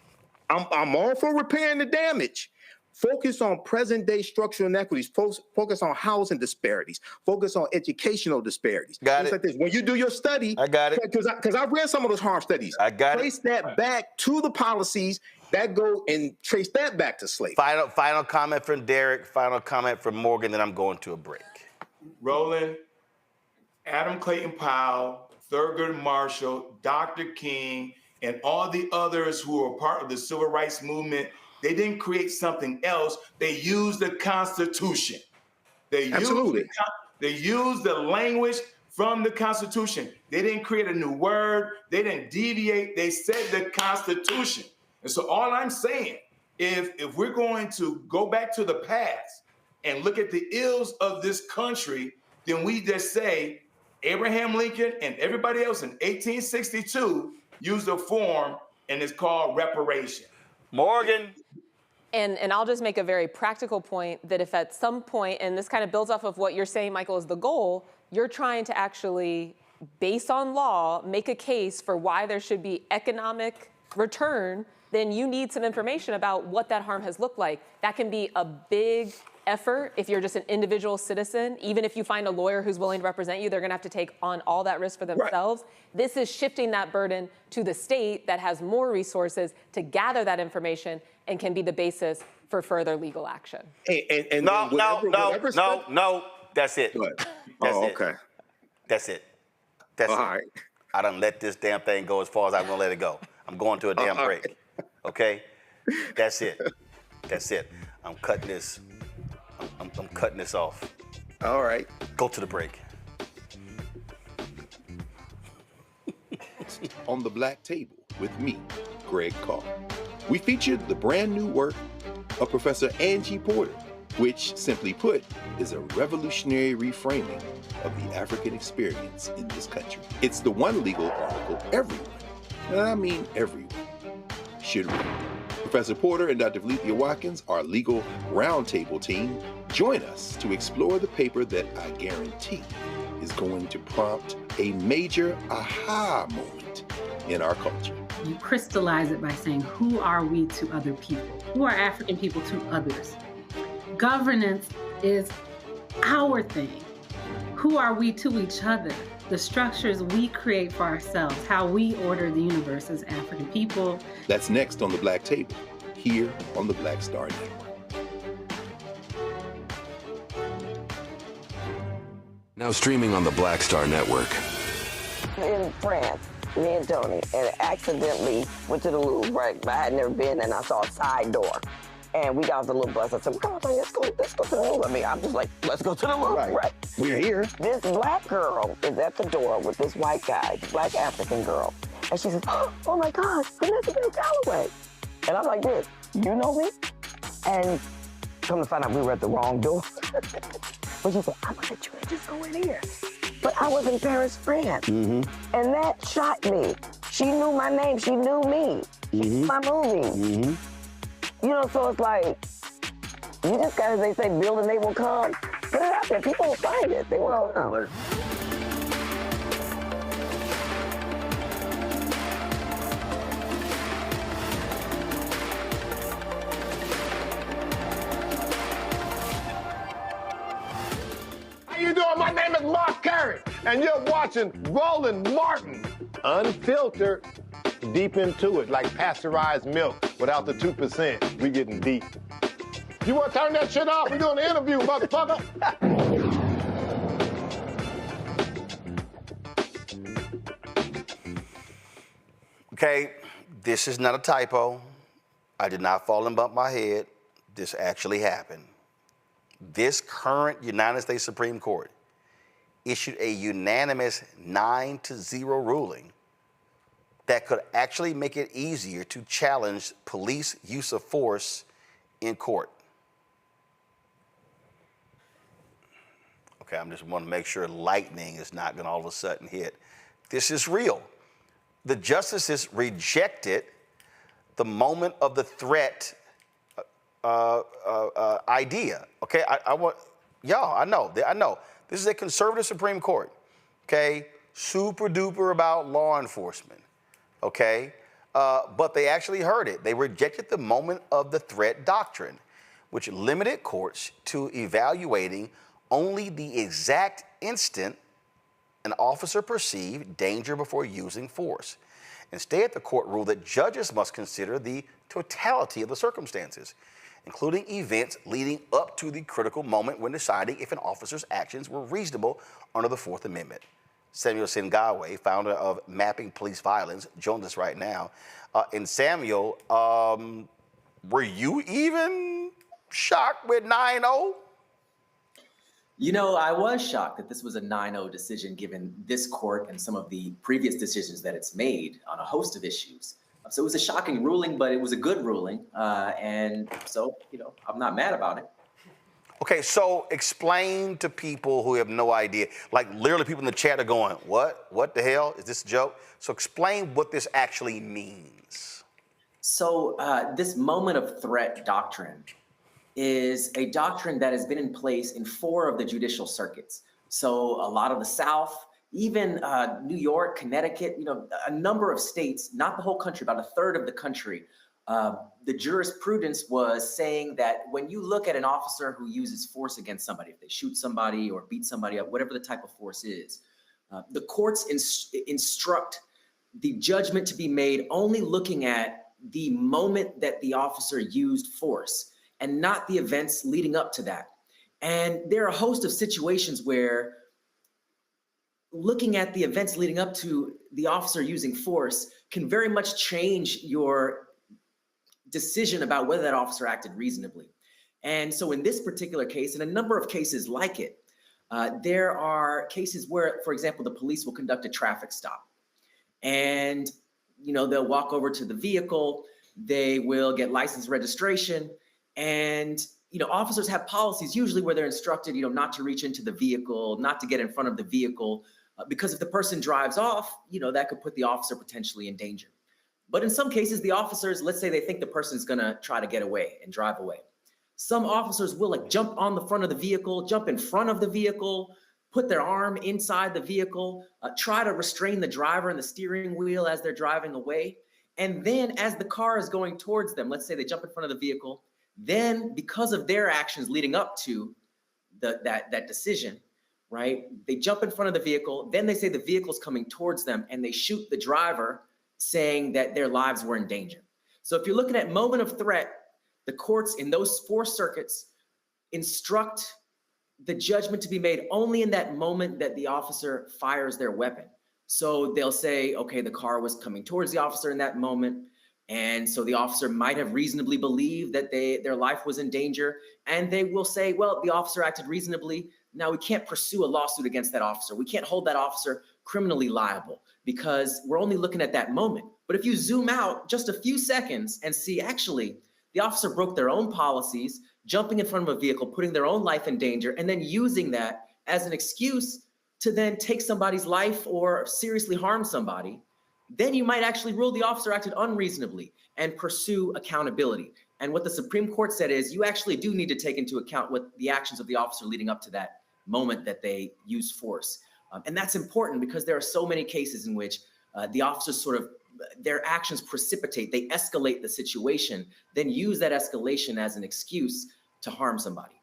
I'm all for repairing the damage. Focus on present-day structural inequities. Focus on housing disparities. Focus on educational disparities. Got it. Like this. When you do your study, I got it. Because I've read some of those harm studies. I got Trace that back to the policies that go and trace that back to slavery. Final comment from Derek. Final comment from Morgan. Then I'm going to a break. Roland, Adam Clayton Powell, Thurgood Marshall, Dr. King, and all the others who were part of the civil rights movement, they didn't create something else. They used the Constitution. They used the language from the Constitution. They didn't create a new word. They didn't deviate. They said the Constitution. And so all I'm saying, if we're going to go back to the past and look at the ills of this country, then we just say Abraham Lincoln and everybody else in 1862 used a form, and it's called reparation. Morgan. And I'll just make a very practical point that if at some point, and this kind of builds off of what you're saying, Michael, is the goal, you're trying to actually, based on law, make a case for why there should be economic return, then you need some information about what that harm has looked like. That can be a big effort if you're just an individual citizen. Even if you find a lawyer who's willing to represent you, they're going to have to take on all that risk for themselves. Right. This is shifting that burden to the state that has more resources to gather that information and can be the basis for further legal action. No. That's it. Okay. That's it. All right. I done let this damn thing go as far as I'm going to let it go. I'm going to a damn break. Right. Okay? That's it. I'm cutting this. I'm cutting this off. All right. Go to the break. On the Black Table with me, Greg Carr. We featured the brand new work of Professor Angie Porter, which, simply put, is a revolutionary reframing of the African experience in this country. It's the one legal article everyone, and I mean everyone, should read. Professor Porter and Dr. Valencia Watkins, our legal roundtable team, join us to explore the paper that I guarantee is going to prompt a major aha moment in our culture. You crystallize it by saying, who are we to other people? Who are African people to others? Governance is our thing. Who are we to each other? The structures we create for ourselves, how we order the universe as African people. That's next on the Black Table, here on the Black Star Network. Now streaming on the Black Star Network. In France, me and Tony, and accidentally went to the Louvre, right? I had never been, and I saw a side door. And we got off the little bus. I said, come on, let's go to the Louvre. I mean, I'm just like, let's go to the Louvre, right? We're here. This black girl is at the door with this white guy, black African girl. And she says, oh my gosh, Vanessa Bell Calloway. And I'm like this, you know me? And come to find out we were at the wrong door. But she said, I'm gonna let you just go in here. But I was in Paris, France. Mm-hmm. And that shocked me. She knew my name, she knew me. She knew my movies. Mm-hmm. You know, so it's like, you just gotta, they say, build and they will come. Put it out there, people will find it. They will come. How you doing? My name is Mark Carey, and you're watching Roland Martin, unfiltered, deep into it, like pasteurized milk without the 2%. We getting deep. You want to turn that shit off? We doing an interview, motherfucker. Okay, this is not a typo. I did not fall and bump my head. This actually happened. This current United States Supreme Court issued a unanimous 9-0 ruling that could actually make it easier to challenge police use of force in court. Okay, I just want to make sure lightning is not going to all of a sudden hit. This is real. The justices rejected the moment of the threat idea. Okay, I want y'all. I know. This is a conservative Supreme Court. Okay, super duper about law enforcement. Okay, but they actually heard it. They rejected the moment of the threat doctrine, which limited courts to evaluating only the exact instant an officer perceived danger before using force. Instead, the court ruled that judges must consider the totality of the circumstances, including events leading up to the critical moment when deciding if an officer's actions were reasonable under the Fourth Amendment. Samuel Sinyangwe, founder of Mapping Police Violence, joins us right now. And Samuel, were you even shocked with 9-0? You know, I was shocked that this was a 9-0 decision given this court and some of the previous decisions that it's made on a host of issues. So it was a shocking ruling, but it was a good ruling. And so, you know, I'm not mad about it. Okay, so explain to people who have no idea. Like literally people in the chat are going, what? What the hell? Is this a joke? So explain what this actually means. So this moment of threat doctrine is a doctrine that has been in place in 4 of the judicial circuits. So a lot of the South, even New York, Connecticut, you know, a number of states, not the whole country, about a third of the country, the jurisprudence was saying that when you look at an officer who uses force against somebody, if they shoot somebody or beat somebody up, whatever the type of force is, the courts instruct the judgment to be made only looking at the moment that the officer used force and not the events leading up to that. And there are a host of situations where looking at the events leading up to the officer using force can very much change your decision about whether that officer acted reasonably. And so in this particular case, and a number of cases like it, there are cases where, for example, the police will conduct a traffic stop. And, you know, they'll walk over to the vehicle, they will get license registration, and, you know, officers have policies usually where they're instructed, you know, not to reach into the vehicle, not to get in front of the vehicle, because if the person drives off, you know, that could put the officer potentially in danger. But in some cases, the officers, let's say they think the person's gonna try to get away and drive away. Some officers will like jump on the front of the vehicle, jump in front of the vehicle, put their arm inside the vehicle, try to restrain the driver and the steering wheel as they're driving away. And then as the car is going towards them, let's say they jump in front of the vehicle, then because of their actions leading up to that decision, right? They jump in front of the vehicle, then they say the vehicle's coming towards them and they shoot the driver saying that their lives were in danger. So if you're looking at moment of threat, the courts in those 4 circuits instruct the judgment to be made only in that moment that the officer fires their weapon. So they'll say, okay, the car was coming towards the officer in that moment. And so the officer might have reasonably believed that their life was in danger. And they will say, well, the officer acted reasonably. Now we can't pursue a lawsuit against that officer. We can't hold that officer criminally liable because we're only looking at that moment. But if you zoom out just a few seconds and see, actually, the officer broke their own policies, jumping in front of a vehicle, putting their own life in danger, and then using that as an excuse to then take somebody's life or seriously harm somebody, then you might actually rule the officer acted unreasonably and pursue accountability. And what the Supreme Court said is you actually do need to take into account what the actions of the officer leading up to that moment that they use force. And that's important because there are so many cases in which the officers sort of, their actions precipitate, they escalate the situation, then use that escalation as an excuse to harm somebody.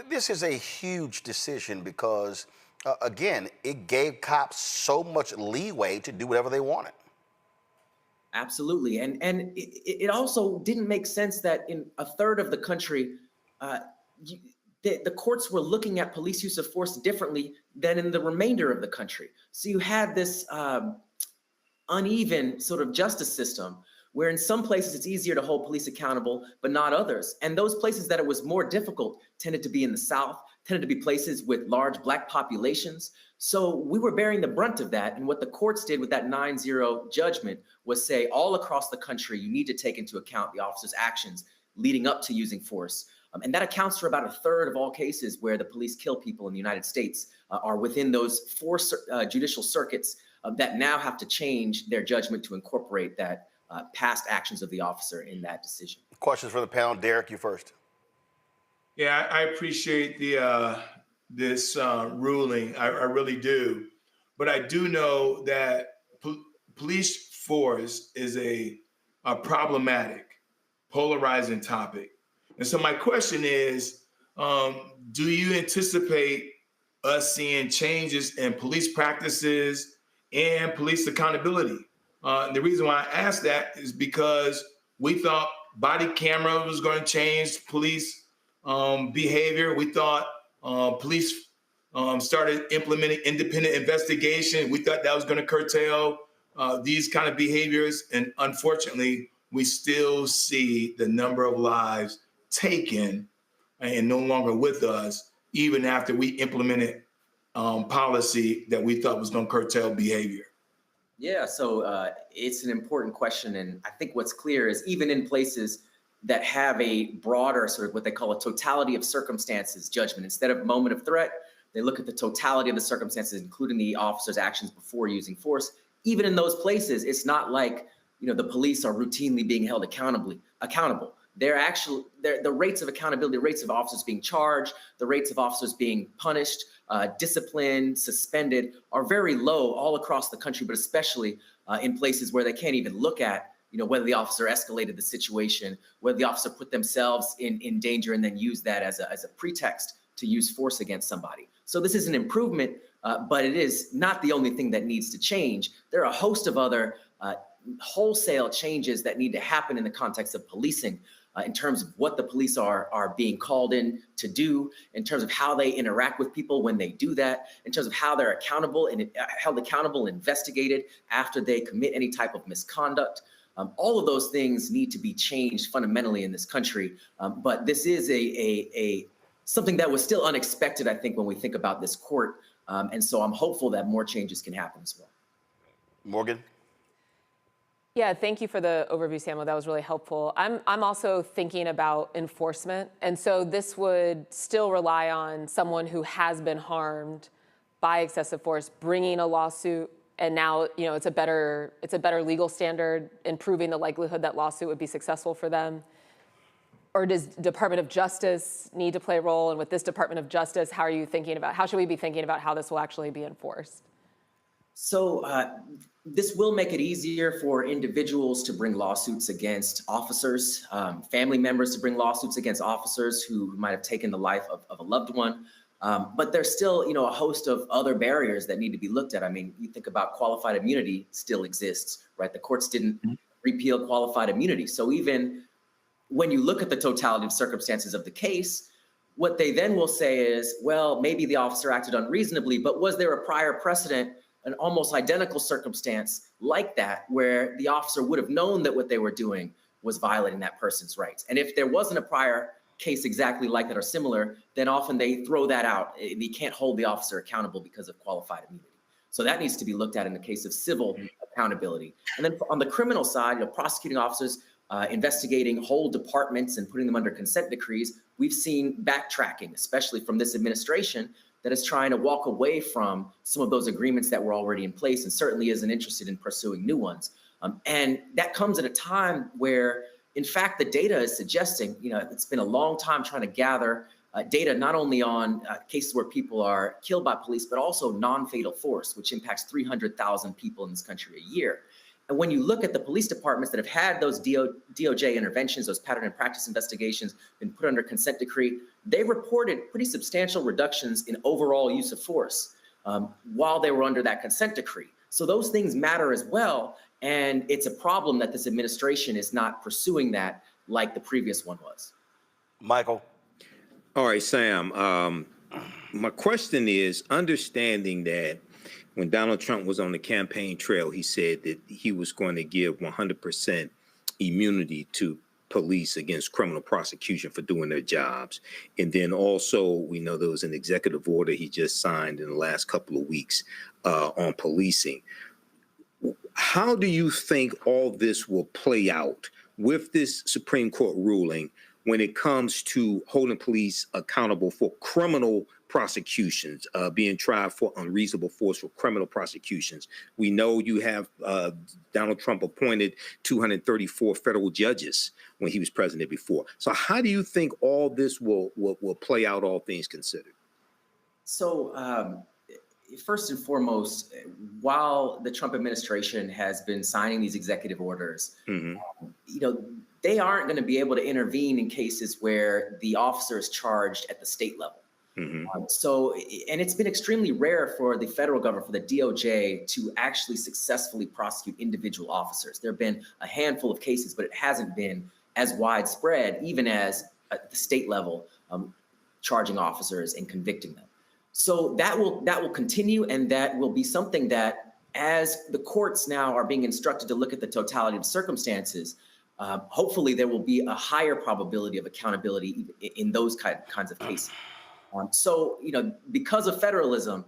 This is a huge decision because, again, it gave cops so much leeway to do whatever they wanted. Absolutely. And it also didn't make sense that in a third of the country, the courts were looking at police use of force differently than in the remainder of the country. So you had this uneven sort of justice system where in some places it's easier to hold police accountable, but not others. And those places that it was more difficult tended to be in the South, tended to be places with large Black populations. So we were bearing the brunt of that. And what the courts did with that 9-0 judgment was say all across the country, you need to take into account the officer's actions leading up to using force. And that accounts for about a third of all cases where the police kill people in the United States are within those 4 judicial circuits that now have to change their judgment to incorporate that past actions of the officer in that decision. Questions for the panel. Derek, you first. Yeah, I appreciate the this ruling. I really do. But I do know that police force is a problematic, polarizing topic. And so my question is, do you anticipate us seeing changes in police practices and police accountability? The reason why I asked that is because we thought body camera was going to change police behavior. We thought police started implementing independent investigation. We thought that was going to curtail these kind of behaviors. And unfortunately, we still see the number of lives taken and no longer with us, even after we implemented policy that we thought was going to curtail behavior. Yeah, so it's an important question. And I think what's clear is even in places that have a broader sort of what they call a totality of circumstances judgment, instead of moment of threat, they look at the totality of the circumstances, including the officer's actions before using force. Even in those places, it's not like, the police are routinely being held accountable. The rates of accountability, the rates of officers being charged, the rates of officers being punished, disciplined, suspended are very low all across the country, but especially in places where they can't even look at, whether the officer escalated the situation, whether the officer put themselves in danger and then use that as a pretext to use force against somebody. So this is an improvement, but it is not the only thing that needs to change. There are a host of other wholesale changes that need to happen in the context of policing. In terms of what the police are being called in to do, in terms of how they interact with people when they do that, in terms of how they're accountable and held accountable and investigated after they commit any type of misconduct. All of those things need to be changed fundamentally in this country. But this is something that was still unexpected, I think, when we think about this court. And so I'm hopeful that more changes can happen as well. Morgan? Yeah, thank you for the overview, Samuel. That was really helpful. I'm also thinking about enforcement. And so this would still rely on someone who has been harmed by excessive force, bringing a lawsuit. And now, it's a better legal standard, improving the likelihood that lawsuit would be successful for them. Or does Department of Justice need to play a role? And with this Department of Justice, how should we be thinking about how this will actually be enforced? So this will make it easier for individuals to bring lawsuits against officers, family members to bring lawsuits against officers who might have taken the life of a loved one. But there's still, a host of other barriers that need to be looked at. I mean, you think about qualified immunity still exists, right? The courts didn't repeal qualified immunity. So even when you look at the totality of circumstances of the case, what they then will say is, well, maybe the officer acted unreasonably, but was there a prior precedent, an almost identical circumstance like that, where the officer would have known that what they were doing was violating that person's rights? And if there wasn't a prior case exactly like that or similar, then often they throw that out. You can't hold the officer accountable because of qualified immunity. So that needs to be looked at in the case of civil accountability. And then on the criminal side, prosecuting officers investigating whole departments and putting them under consent decrees, we've seen backtracking, especially from this administration, that is trying to walk away from some of those agreements that were already in place and certainly isn't interested in pursuing new ones. And that comes at a time where, in fact, the data is suggesting, it's been a long time trying to gather data not only on cases where people are killed by police, but also non-fatal force, which impacts 300,000 people in this country a year. And when you look at the police departments that have had those DOJ interventions, those pattern and practice investigations, been put under consent decree, they reported pretty substantial reductions in overall use of force while they were under that consent decree. So those things matter as well. And it's a problem that this administration is not pursuing that like the previous one was. Michael. All right, Sam. My question is, understanding that when Donald Trump was on the campaign trail, he said that he was going to give 100% immunity to police against criminal prosecution for doing their jobs. And then also, we know there was an executive order he just signed in the last couple of weeks on policing. How do you think all this will play out with this Supreme Court ruling when it comes to holding police accountable for criminal prosecutions, being tried for unreasonable force for criminal prosecutions? We know you have Donald Trump appointed 234 federal judges when he was president before. So how do you think all this will play out, all things considered? So first and foremost, while the Trump administration has been signing these executive orders, they aren't going to be able to intervene in cases where the officer is charged at the state level. And it's been extremely rare for the federal government, for the DOJ, to actually successfully prosecute individual officers. There have been a handful of cases, but it hasn't been as widespread, even as at the state level, charging officers and convicting them. So that will continue, and that will be something that, as the courts now are being instructed to look at the totality of circumstances, hopefully there will be a higher probability of accountability in those kinds of cases. So, because of federalism,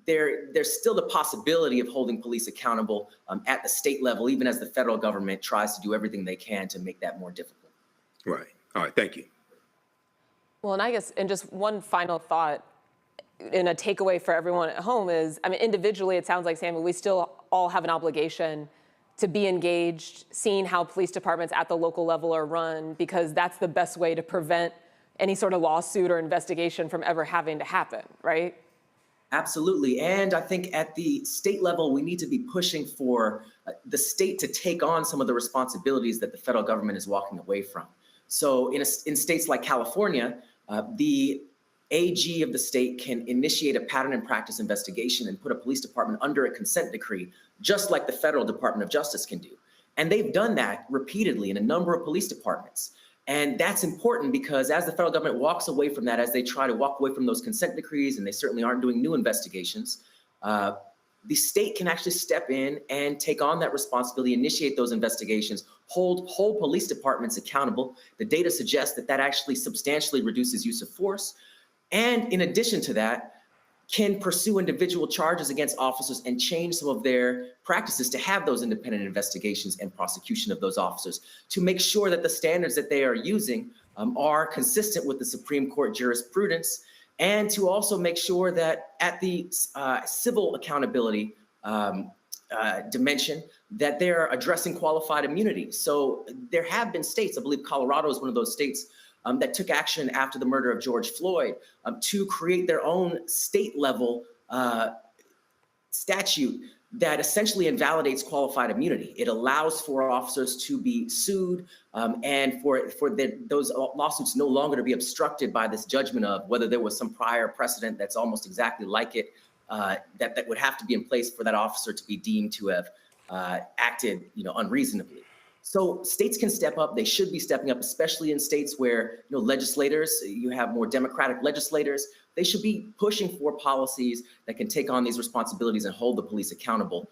there's still the possibility of holding police accountable at the state level, even as the federal government tries to do everything they can to make that more difficult. Right. All right. Thank you. Well, and I guess, and just one final thought, and a takeaway for everyone at home is, I mean, individually, it sounds like, Samuel, we still all have an obligation to be engaged, seeing how police departments at the local level are run, because that's the best way to prevent any sort of lawsuit or investigation from ever having to happen, right? Absolutely. And I think at the state level, we need to be pushing for the state to take on some of the responsibilities that the federal government is walking away from. So in states like California, the AG of the state can initiate a pattern and practice investigation and put a police department under a consent decree, just like the federal Department of Justice can do. And they've done that repeatedly in a number of police departments. And that's important because as the federal government walks away from that, as they try to walk away from those consent decrees, and they certainly aren't doing new investigations, the state can actually step in and take on that responsibility, initiate those investigations, hold police departments accountable. The data suggests that actually substantially reduces use of force. And in addition to that, can pursue individual charges against officers and change some of their practices to have those independent investigations and prosecution of those officers, to make sure that the standards that they are using are consistent with the Supreme Court jurisprudence, and to also make sure that at the civil accountability dimension, that they're addressing qualified immunity. So there have been states, I believe Colorado is one of those states, that took action after the murder of George Floyd to create their own state-level statute that essentially invalidates qualified immunity. It allows for officers to be sued and for those lawsuits no longer to be obstructed by this judgment of whether there was some prior precedent that's almost exactly like it that would have to be in place for that officer to be deemed to have acted, unreasonably. So states can step up. They should be stepping up, especially in states where legislators, you have more Democratic legislators. They should be pushing for policies that can take on these responsibilities and hold the police accountable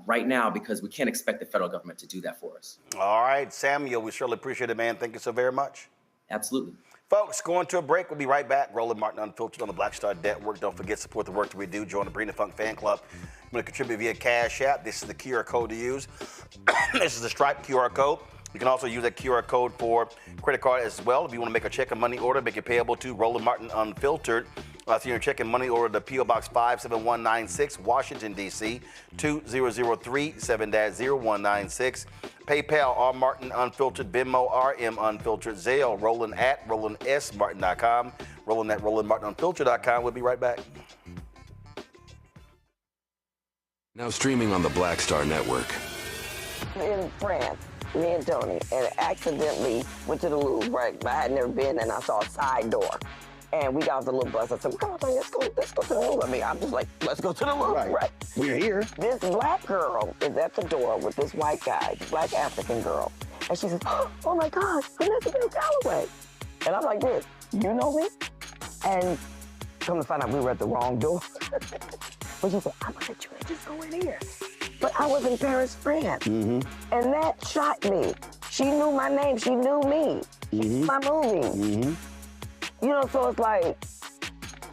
right now, because we can't expect the federal government to do that for us. All right, Samuel, we surely appreciate it, man. Thank you so very much. Absolutely. Folks, going to a break. We'll be right back. Roland Martin Unfiltered on the Black Star Network. Don't forget, support the work that we do. Join the Brina Funk Fan Club. I'm going to contribute via Cash App. This is the QR code to use. This is the Stripe QR code. You can also use that QR code for credit card as well. If you want to make a check and money order, make it payable to Roland Martin Unfiltered. So you're checking money order to P.O. Box 57196, Washington, D.C., 20037-0196. PayPal, R. Martin Unfiltered, Venmo, RM Unfiltered, Zelle, Roland at RolandSMartin.com, Roland at RolandMartinUnfiltered.com. We'll be right back. Now streaming on the Black Star Network. In France, me and Tony, and accidentally went to the Louvre, right? I had never been, and I saw a side door. And we got off the little bus. I said, come on, let's go to the Louvre. I mean, I'm just like, let's go to the Louvre, right? We're here. This black girl is at the door with this white guy, black African girl. And she says, oh my gosh, Vanessa Bell Calloway. And I'm like this, you know me? And come to find out we were at the wrong door. But she said, I'm gonna let you just go in here. But I was in Paris, France. And that shocked me. She knew my name, she knew me. She knew my movie. You know, so it's like,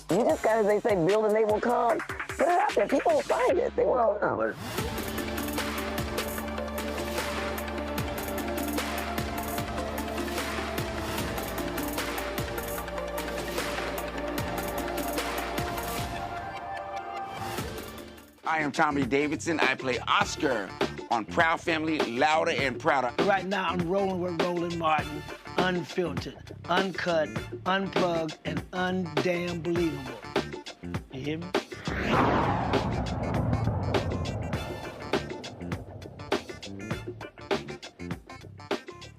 you just gotta, they say, build and they will come. Put it out there, people will find it, they will come. I am Tommy Davidson. I play Oscar on Proud Family, Louder and Prouder. Right now, I'm rolling with Roland Martin, unfiltered, uncut, unplugged, and undamn believable. You hear me?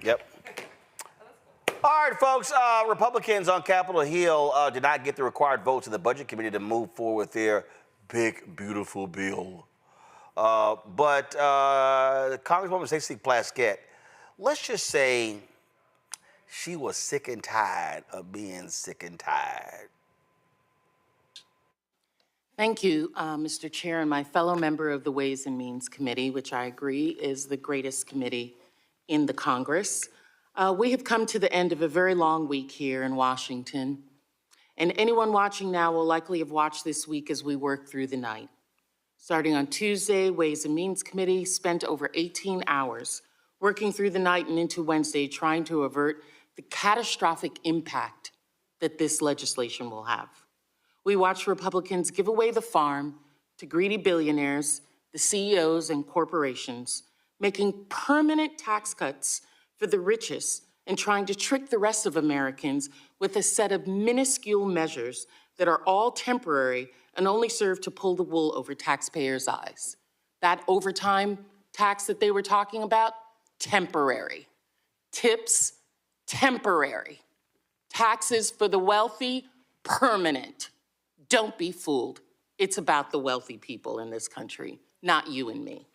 Yep. All right, folks. Republicans on Capitol Hill did not get the required votes in the Budget Committee to move forward with their big, beautiful bill. But Congresswoman Stacey Plaskett, let's just say she was sick and tired of being sick and tired. Thank you, Mr. Chair, and my fellow member of the Ways and Means Committee, which I agree is the greatest committee in the Congress. We have come to the end of a very long week here in Washington, and anyone watching now will likely have watched this week as we work through the night. Starting on Tuesday, Ways and Means Committee spent over 18 hours working through the night and into Wednesday trying to avert the catastrophic impact that this legislation will have. We watched Republicans give away the farm to greedy billionaires, the CEOs and corporations, making permanent tax cuts for the richest and trying to trick the rest of Americans with a set of minuscule measures that are all temporary and only serve to pull the wool over taxpayers' eyes. That overtime tax that they were talking about, temporary. Tips, temporary. Taxes for the wealthy, permanent. Don't be fooled. It's about the wealthy people in this country, not you and me.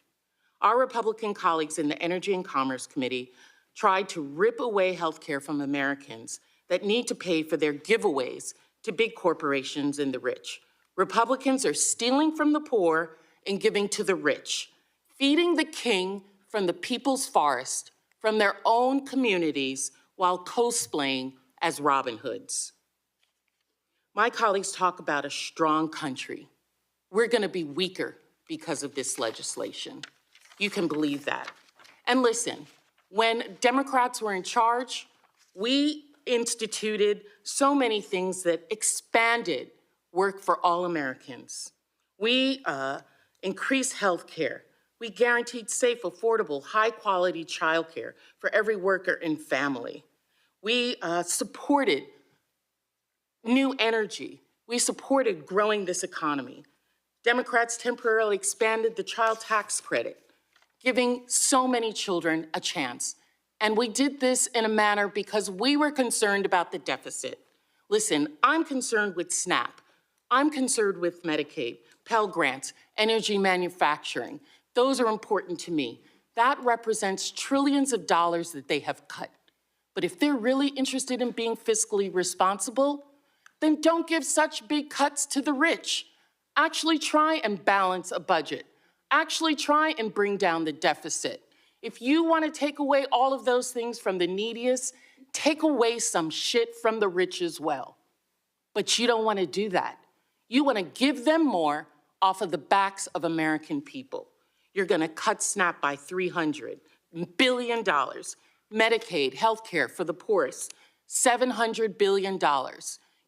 Our Republican colleagues in the Energy and Commerce Committee tried to rip away health care from Americans that need to pay for their giveaways to big corporations and the rich. Republicans are stealing from the poor and giving to the rich, feeding the king from the people's forest, from their own communities, while cosplaying as Robin Hoods. My colleagues talk about a strong country. We're gonna be weaker because of this legislation. You can believe that. And listen, when Democrats were in charge, we instituted so many things that expanded work for all Americans. We increased health care. We guaranteed safe, affordable, high-quality childcare for every worker and family. We supported new energy. We supported growing this economy. Democrats temporarily expanded the child tax credit, giving so many children a chance. And we did this in a manner because we were concerned about the deficit. Listen, I'm concerned with SNAP. I'm concerned with Medicaid, Pell Grants, energy manufacturing. Those are important to me. That represents trillions of dollars that they have cut. But if they're really interested in being fiscally responsible, then don't give such big cuts to the rich. Actually try and balance a budget. Actually try and bring down the deficit. If you want to take away all of those things from the neediest, take away some shit from the rich as well. But you don't want to do that. You want to give them more off of the backs of American people. You're going to cut SNAP by $300 billion. Medicaid, healthcare for the poorest, $700 billion.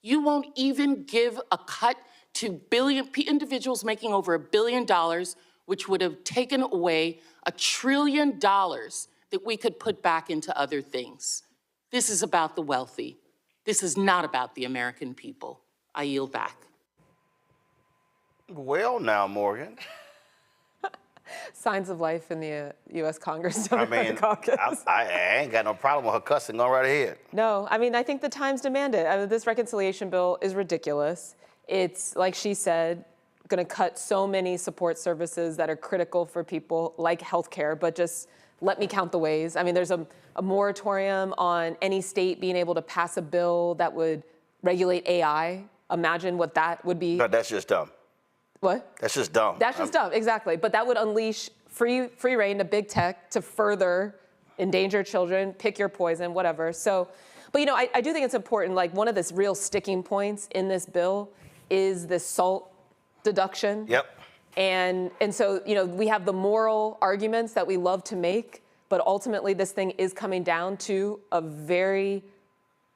You won't even give a cut to individuals making over $1 billion, which would have taken away $1 trillion that we could put back into other things. This is about the wealthy. This is not about the American people. I yield back. Well, now, Morgan. Signs of life in the U.S. Congress. I ain't got no problem with her cussing. Go right ahead. No, I mean, I think the times demand it. I mean, this reconciliation bill is ridiculous. It's, like she said, going to cut so many support services that are critical for people like healthcare, but just let me count the ways. I mean, there's a moratorium on any state being able to pass a bill that would regulate AI. Imagine what that would be. No, that's just dumb. What? That's just dumb. That's just dumb, exactly. But that would unleash free reign to big tech to further endanger children, pick your poison, whatever. So, but you know, I do think it's important, like one of the real sticking points in this bill is the SALT deduction. Yep. And so, you know, we have the moral arguments that we love to make, but ultimately this thing is coming down to a very,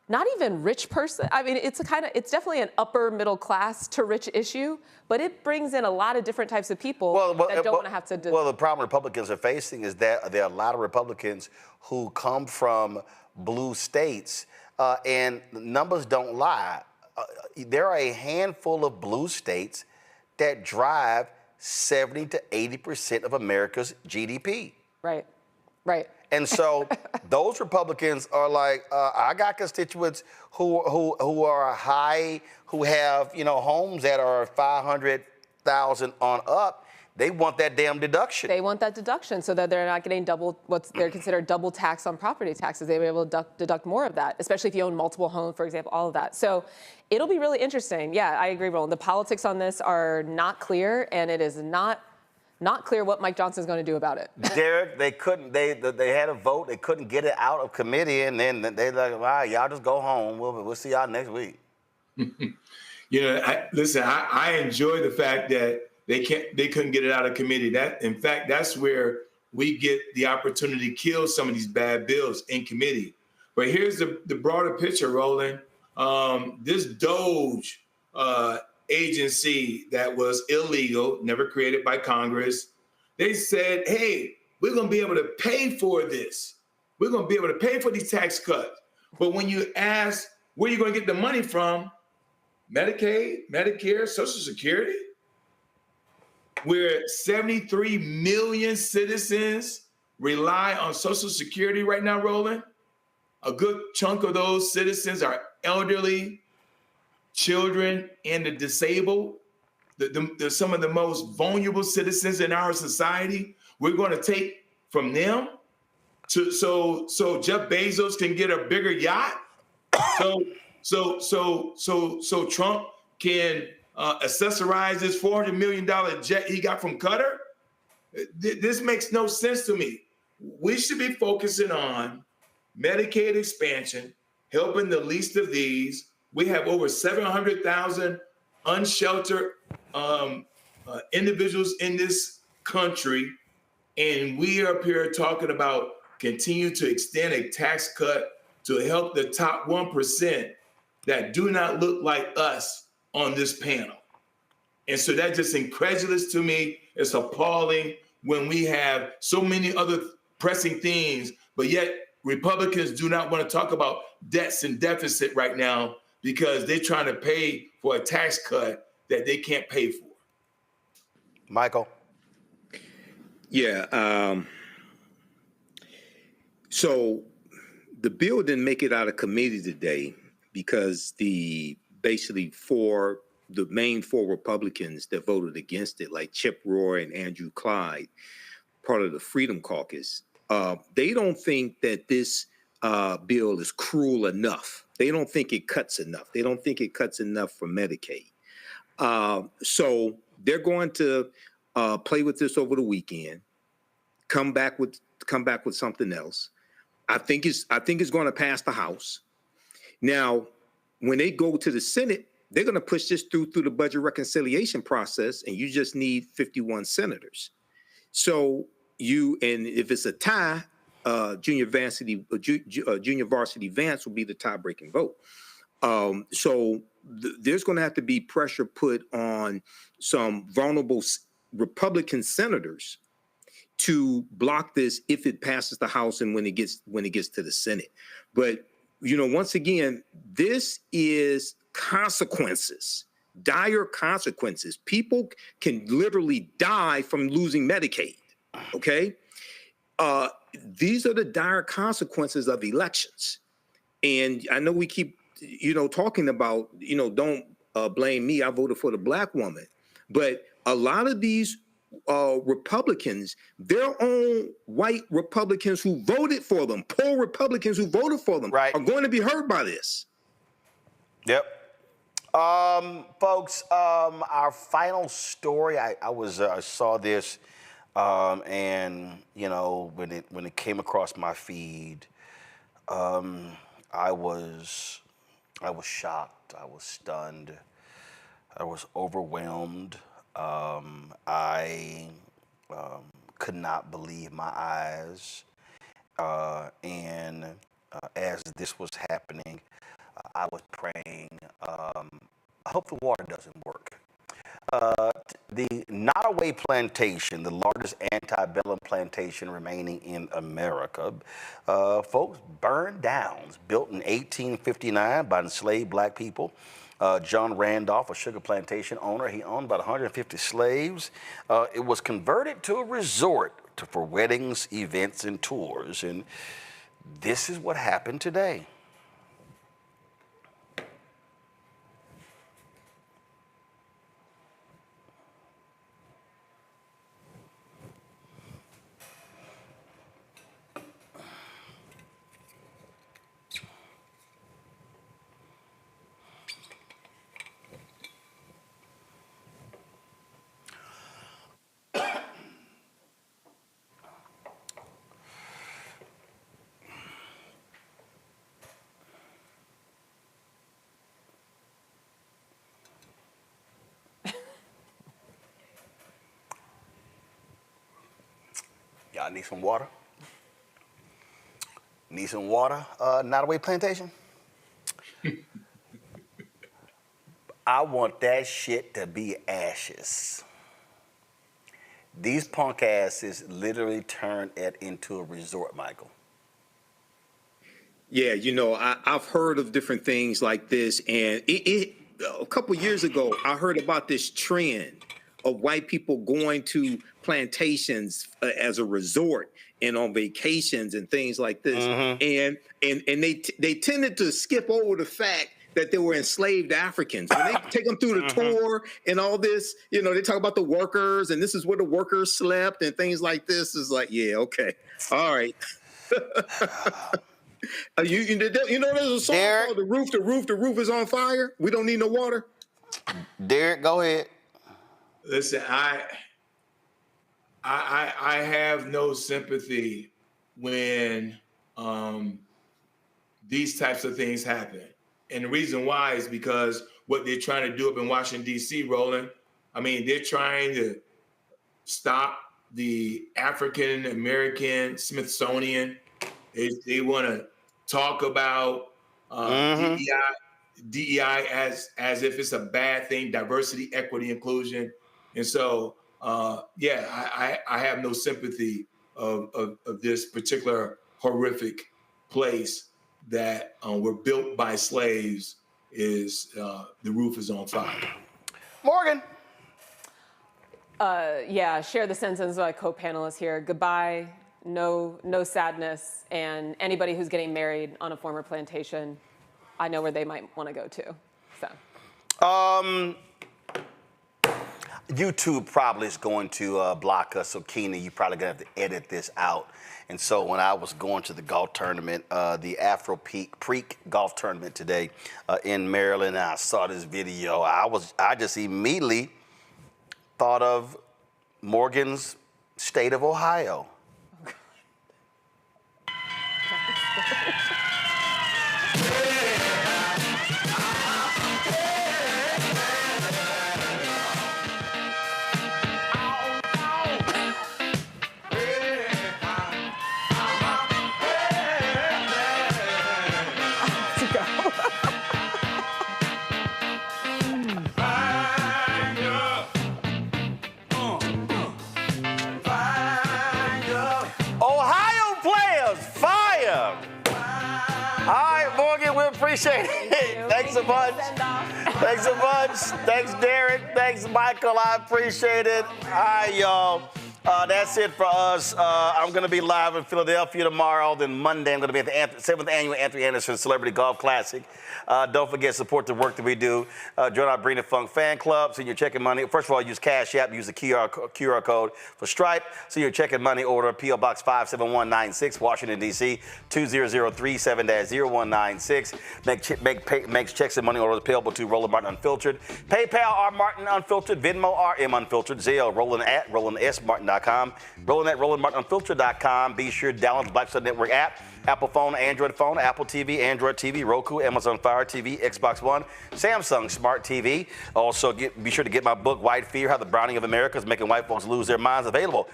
not even rich person. I mean, it's definitely an upper middle class to rich issue, but it brings in a lot of different types of people that don't want to have to. Well, the problem Republicans are facing is that there are a lot of Republicans who come from blue states, and the numbers don't lie. There are a handful of blue states that drive 70 to 80% of America's GDP. Right, right. And so those Republicans are like, I got constituents who are high, who have, you know, homes that are 500,000 on up. They want that damn deduction. They want that deduction so that they're not getting they're considered double tax on property taxes. They will be able to deduct more of that, especially if you own multiple homes, for example, all of that. So it'll be really interesting. Yeah, I agree, Roland. The politics on this are not clear, and it is not clear what Mike Johnson's going to do about it. Derek, they had a vote. They couldn't get it out of committee, and then they like, all right, y'all just go home. We'll see y'all next week. You know, I enjoy the fact that they couldn't get it out of committee. In fact, that's where we get the opportunity to kill some of these bad bills in committee. But here's the broader picture, Roland. This DOGE agency that was illegal, never created by Congress, they said, hey, we're going to be able to pay for this. We're going to be able to pay for these tax cuts. But when you ask where you're going to get the money from, Medicaid, Medicare, Social Security, where 73 million citizens rely on Social Security right now, Roland. A good chunk of those citizens are elderly, children, and the disabled. They're some of the most vulnerable citizens in our society. We're going to take from them so Jeff Bezos can get a bigger yacht. So Trump can accessorize this $400 million jet he got from Qatar. This makes no sense to me. We should be focusing on Medicaid expansion, helping the least of these. We have over 700,000 unsheltered individuals in this country, and we are up here talking about continue to extend a tax cut to help the top 1% that do not look like us on this panel. And so that's just incredulous to me. It's appalling when we have so many other pressing things, but yet Republicans do not want to talk about debts and deficit right now because they're trying to pay for a tax cut that they can't pay for. Michael? Yeah. So the bill didn't make it out of committee today because the main four Republicans that voted against it, like Chip Roy and Andrew Clyde, part of the Freedom Caucus, they don't think that this bill is cruel enough. They don't think it cuts enough. They don't think it cuts enough for Medicaid. So they're going to play with this over the weekend, come back with something else. I think it's going to pass the House. Now, when they go to the Senate, they're going to push this through the budget reconciliation process, and you just need 51 senators. So and if it's a tie, junior varsity Vance will be the tie-breaking vote. So there's going to have to be pressure put on some vulnerable Republican senators to block this if it passes the House and when it gets to the Senate. But once again, this is consequences, dire consequences. People can literally die from losing Medicaid. Okay, these are the dire consequences of elections. And I know we keep talking about don't blame me, I voted for the black woman, but a lot of these Republicans, their own white Republicans who voted for them, poor Republicans who voted for them, are going to be hurt by this. Yep. Folks, our final story. I saw this, and you know, when it came across my feed, I was shocked. I was stunned. I was overwhelmed. I could not believe my eyes. And as this was happening, I was praying. I hope the water doesn't work. The Nottoway Plantation, the largest antebellum plantation remaining in America, folks, burned down. It's built in 1859 by enslaved black people. John Randolph, a sugar plantation owner, he owned about 150 slaves. It was converted to a resort for weddings, events, and tours. And this is what happened today. Y'all need some water? Need some water, Nottoway Plantation? I want that shit to be ashes. These punk asses literally turned it into a resort, Michael. Yeah, you know, I've heard of different things like this, and a couple years ago, I heard about this trend of white people going to plantations as a resort and on vacations and things like this, and they tended to skip over the fact that they were enslaved Africans. When they take them through the tour and all this, you know, they talk about the workers and this is where the workers slept and things like this. Is like, yeah, okay, all right. You know, there's a song called The Roof is on fire. We don't need no water. Derek, go ahead. Listen, I have no sympathy when these types of things happen. And the reason why is because what they're trying to do up in Washington, D.C., Roland, I mean, they're trying to stop the African American Smithsonian. They want to talk about DEI as if it's a bad thing, diversity, equity, inclusion. And so, I have no sympathy of this particular horrific place that were built by slaves. Is the roof is on fire. Morgan. Share the sentence of my co-panelists here. Goodbye, no sadness, and anybody who's getting married on a former plantation, I know where they might want to go to. So. YouTube probably is going to block us, so Keenan, you probably gonna have to edit this out. And so when I was going to the golf tournament, the Afro Creek golf tournament today in Maryland, and I saw this video, I just immediately thought of Morgan's state of Ohio. Appreciate it. Thanks a bunch. Thanks a bunch. Thanks, Derek. Thanks, Michael. I appreciate it. All right, y'all. That's it for us. I'm going to be live in Philadelphia tomorrow. Then Monday, I'm going to be at the 7th Annual Anthony Anderson Celebrity Golf Classic. Don't forget, support the work that we do. Join our Bring the Funk fan club. So you're checking money. First of all, use Cash App. Use the QR code for Stripe. So you're checking money order. P.O. Box 57196, Washington, D.C. 20037-0196. Makes checks and money orders payable to Roland Martin Unfiltered. PayPal, R. Martin Unfiltered. Venmo, RM Unfiltered. Zelle, Roland@RolandSMartin.com. Roland@RolandMartinUnfiltered.com. Be sure to download the Black Star Network app. Apple phone, Android phone, Apple TV, Android TV, Roku, Amazon Fire TV, Xbox One, Samsung Smart TV. Also, be sure to get my book, White Fear, How the Browning of America is Making White Folks Lose Their Minds, available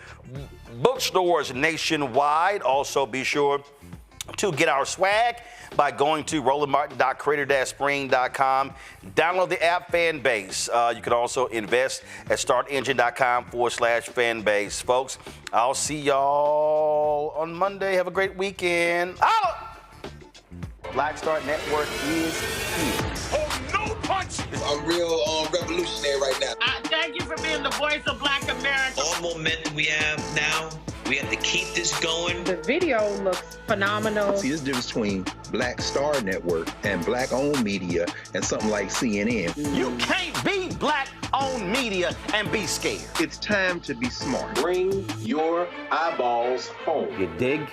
bookstores nationwide. Also, be sure to get our swag by going to rolandmartin.creator-spring.com. Download the app Fanbase. You can also invest at startengine.com/Fanbase. Folks, I'll see y'all on Monday. Have a great weekend. Black Star Network is here. Oh, no punch! I'm real revolutionary right now. Thank you for being the voice of Black America. All momentum we have now, we have to keep this going. The video looks phenomenal. See, this difference between Black Star Network and black-owned media and something like CNN. You can't be black-owned media and be scared. It's time to be smart. Bring your eyeballs home. You dig?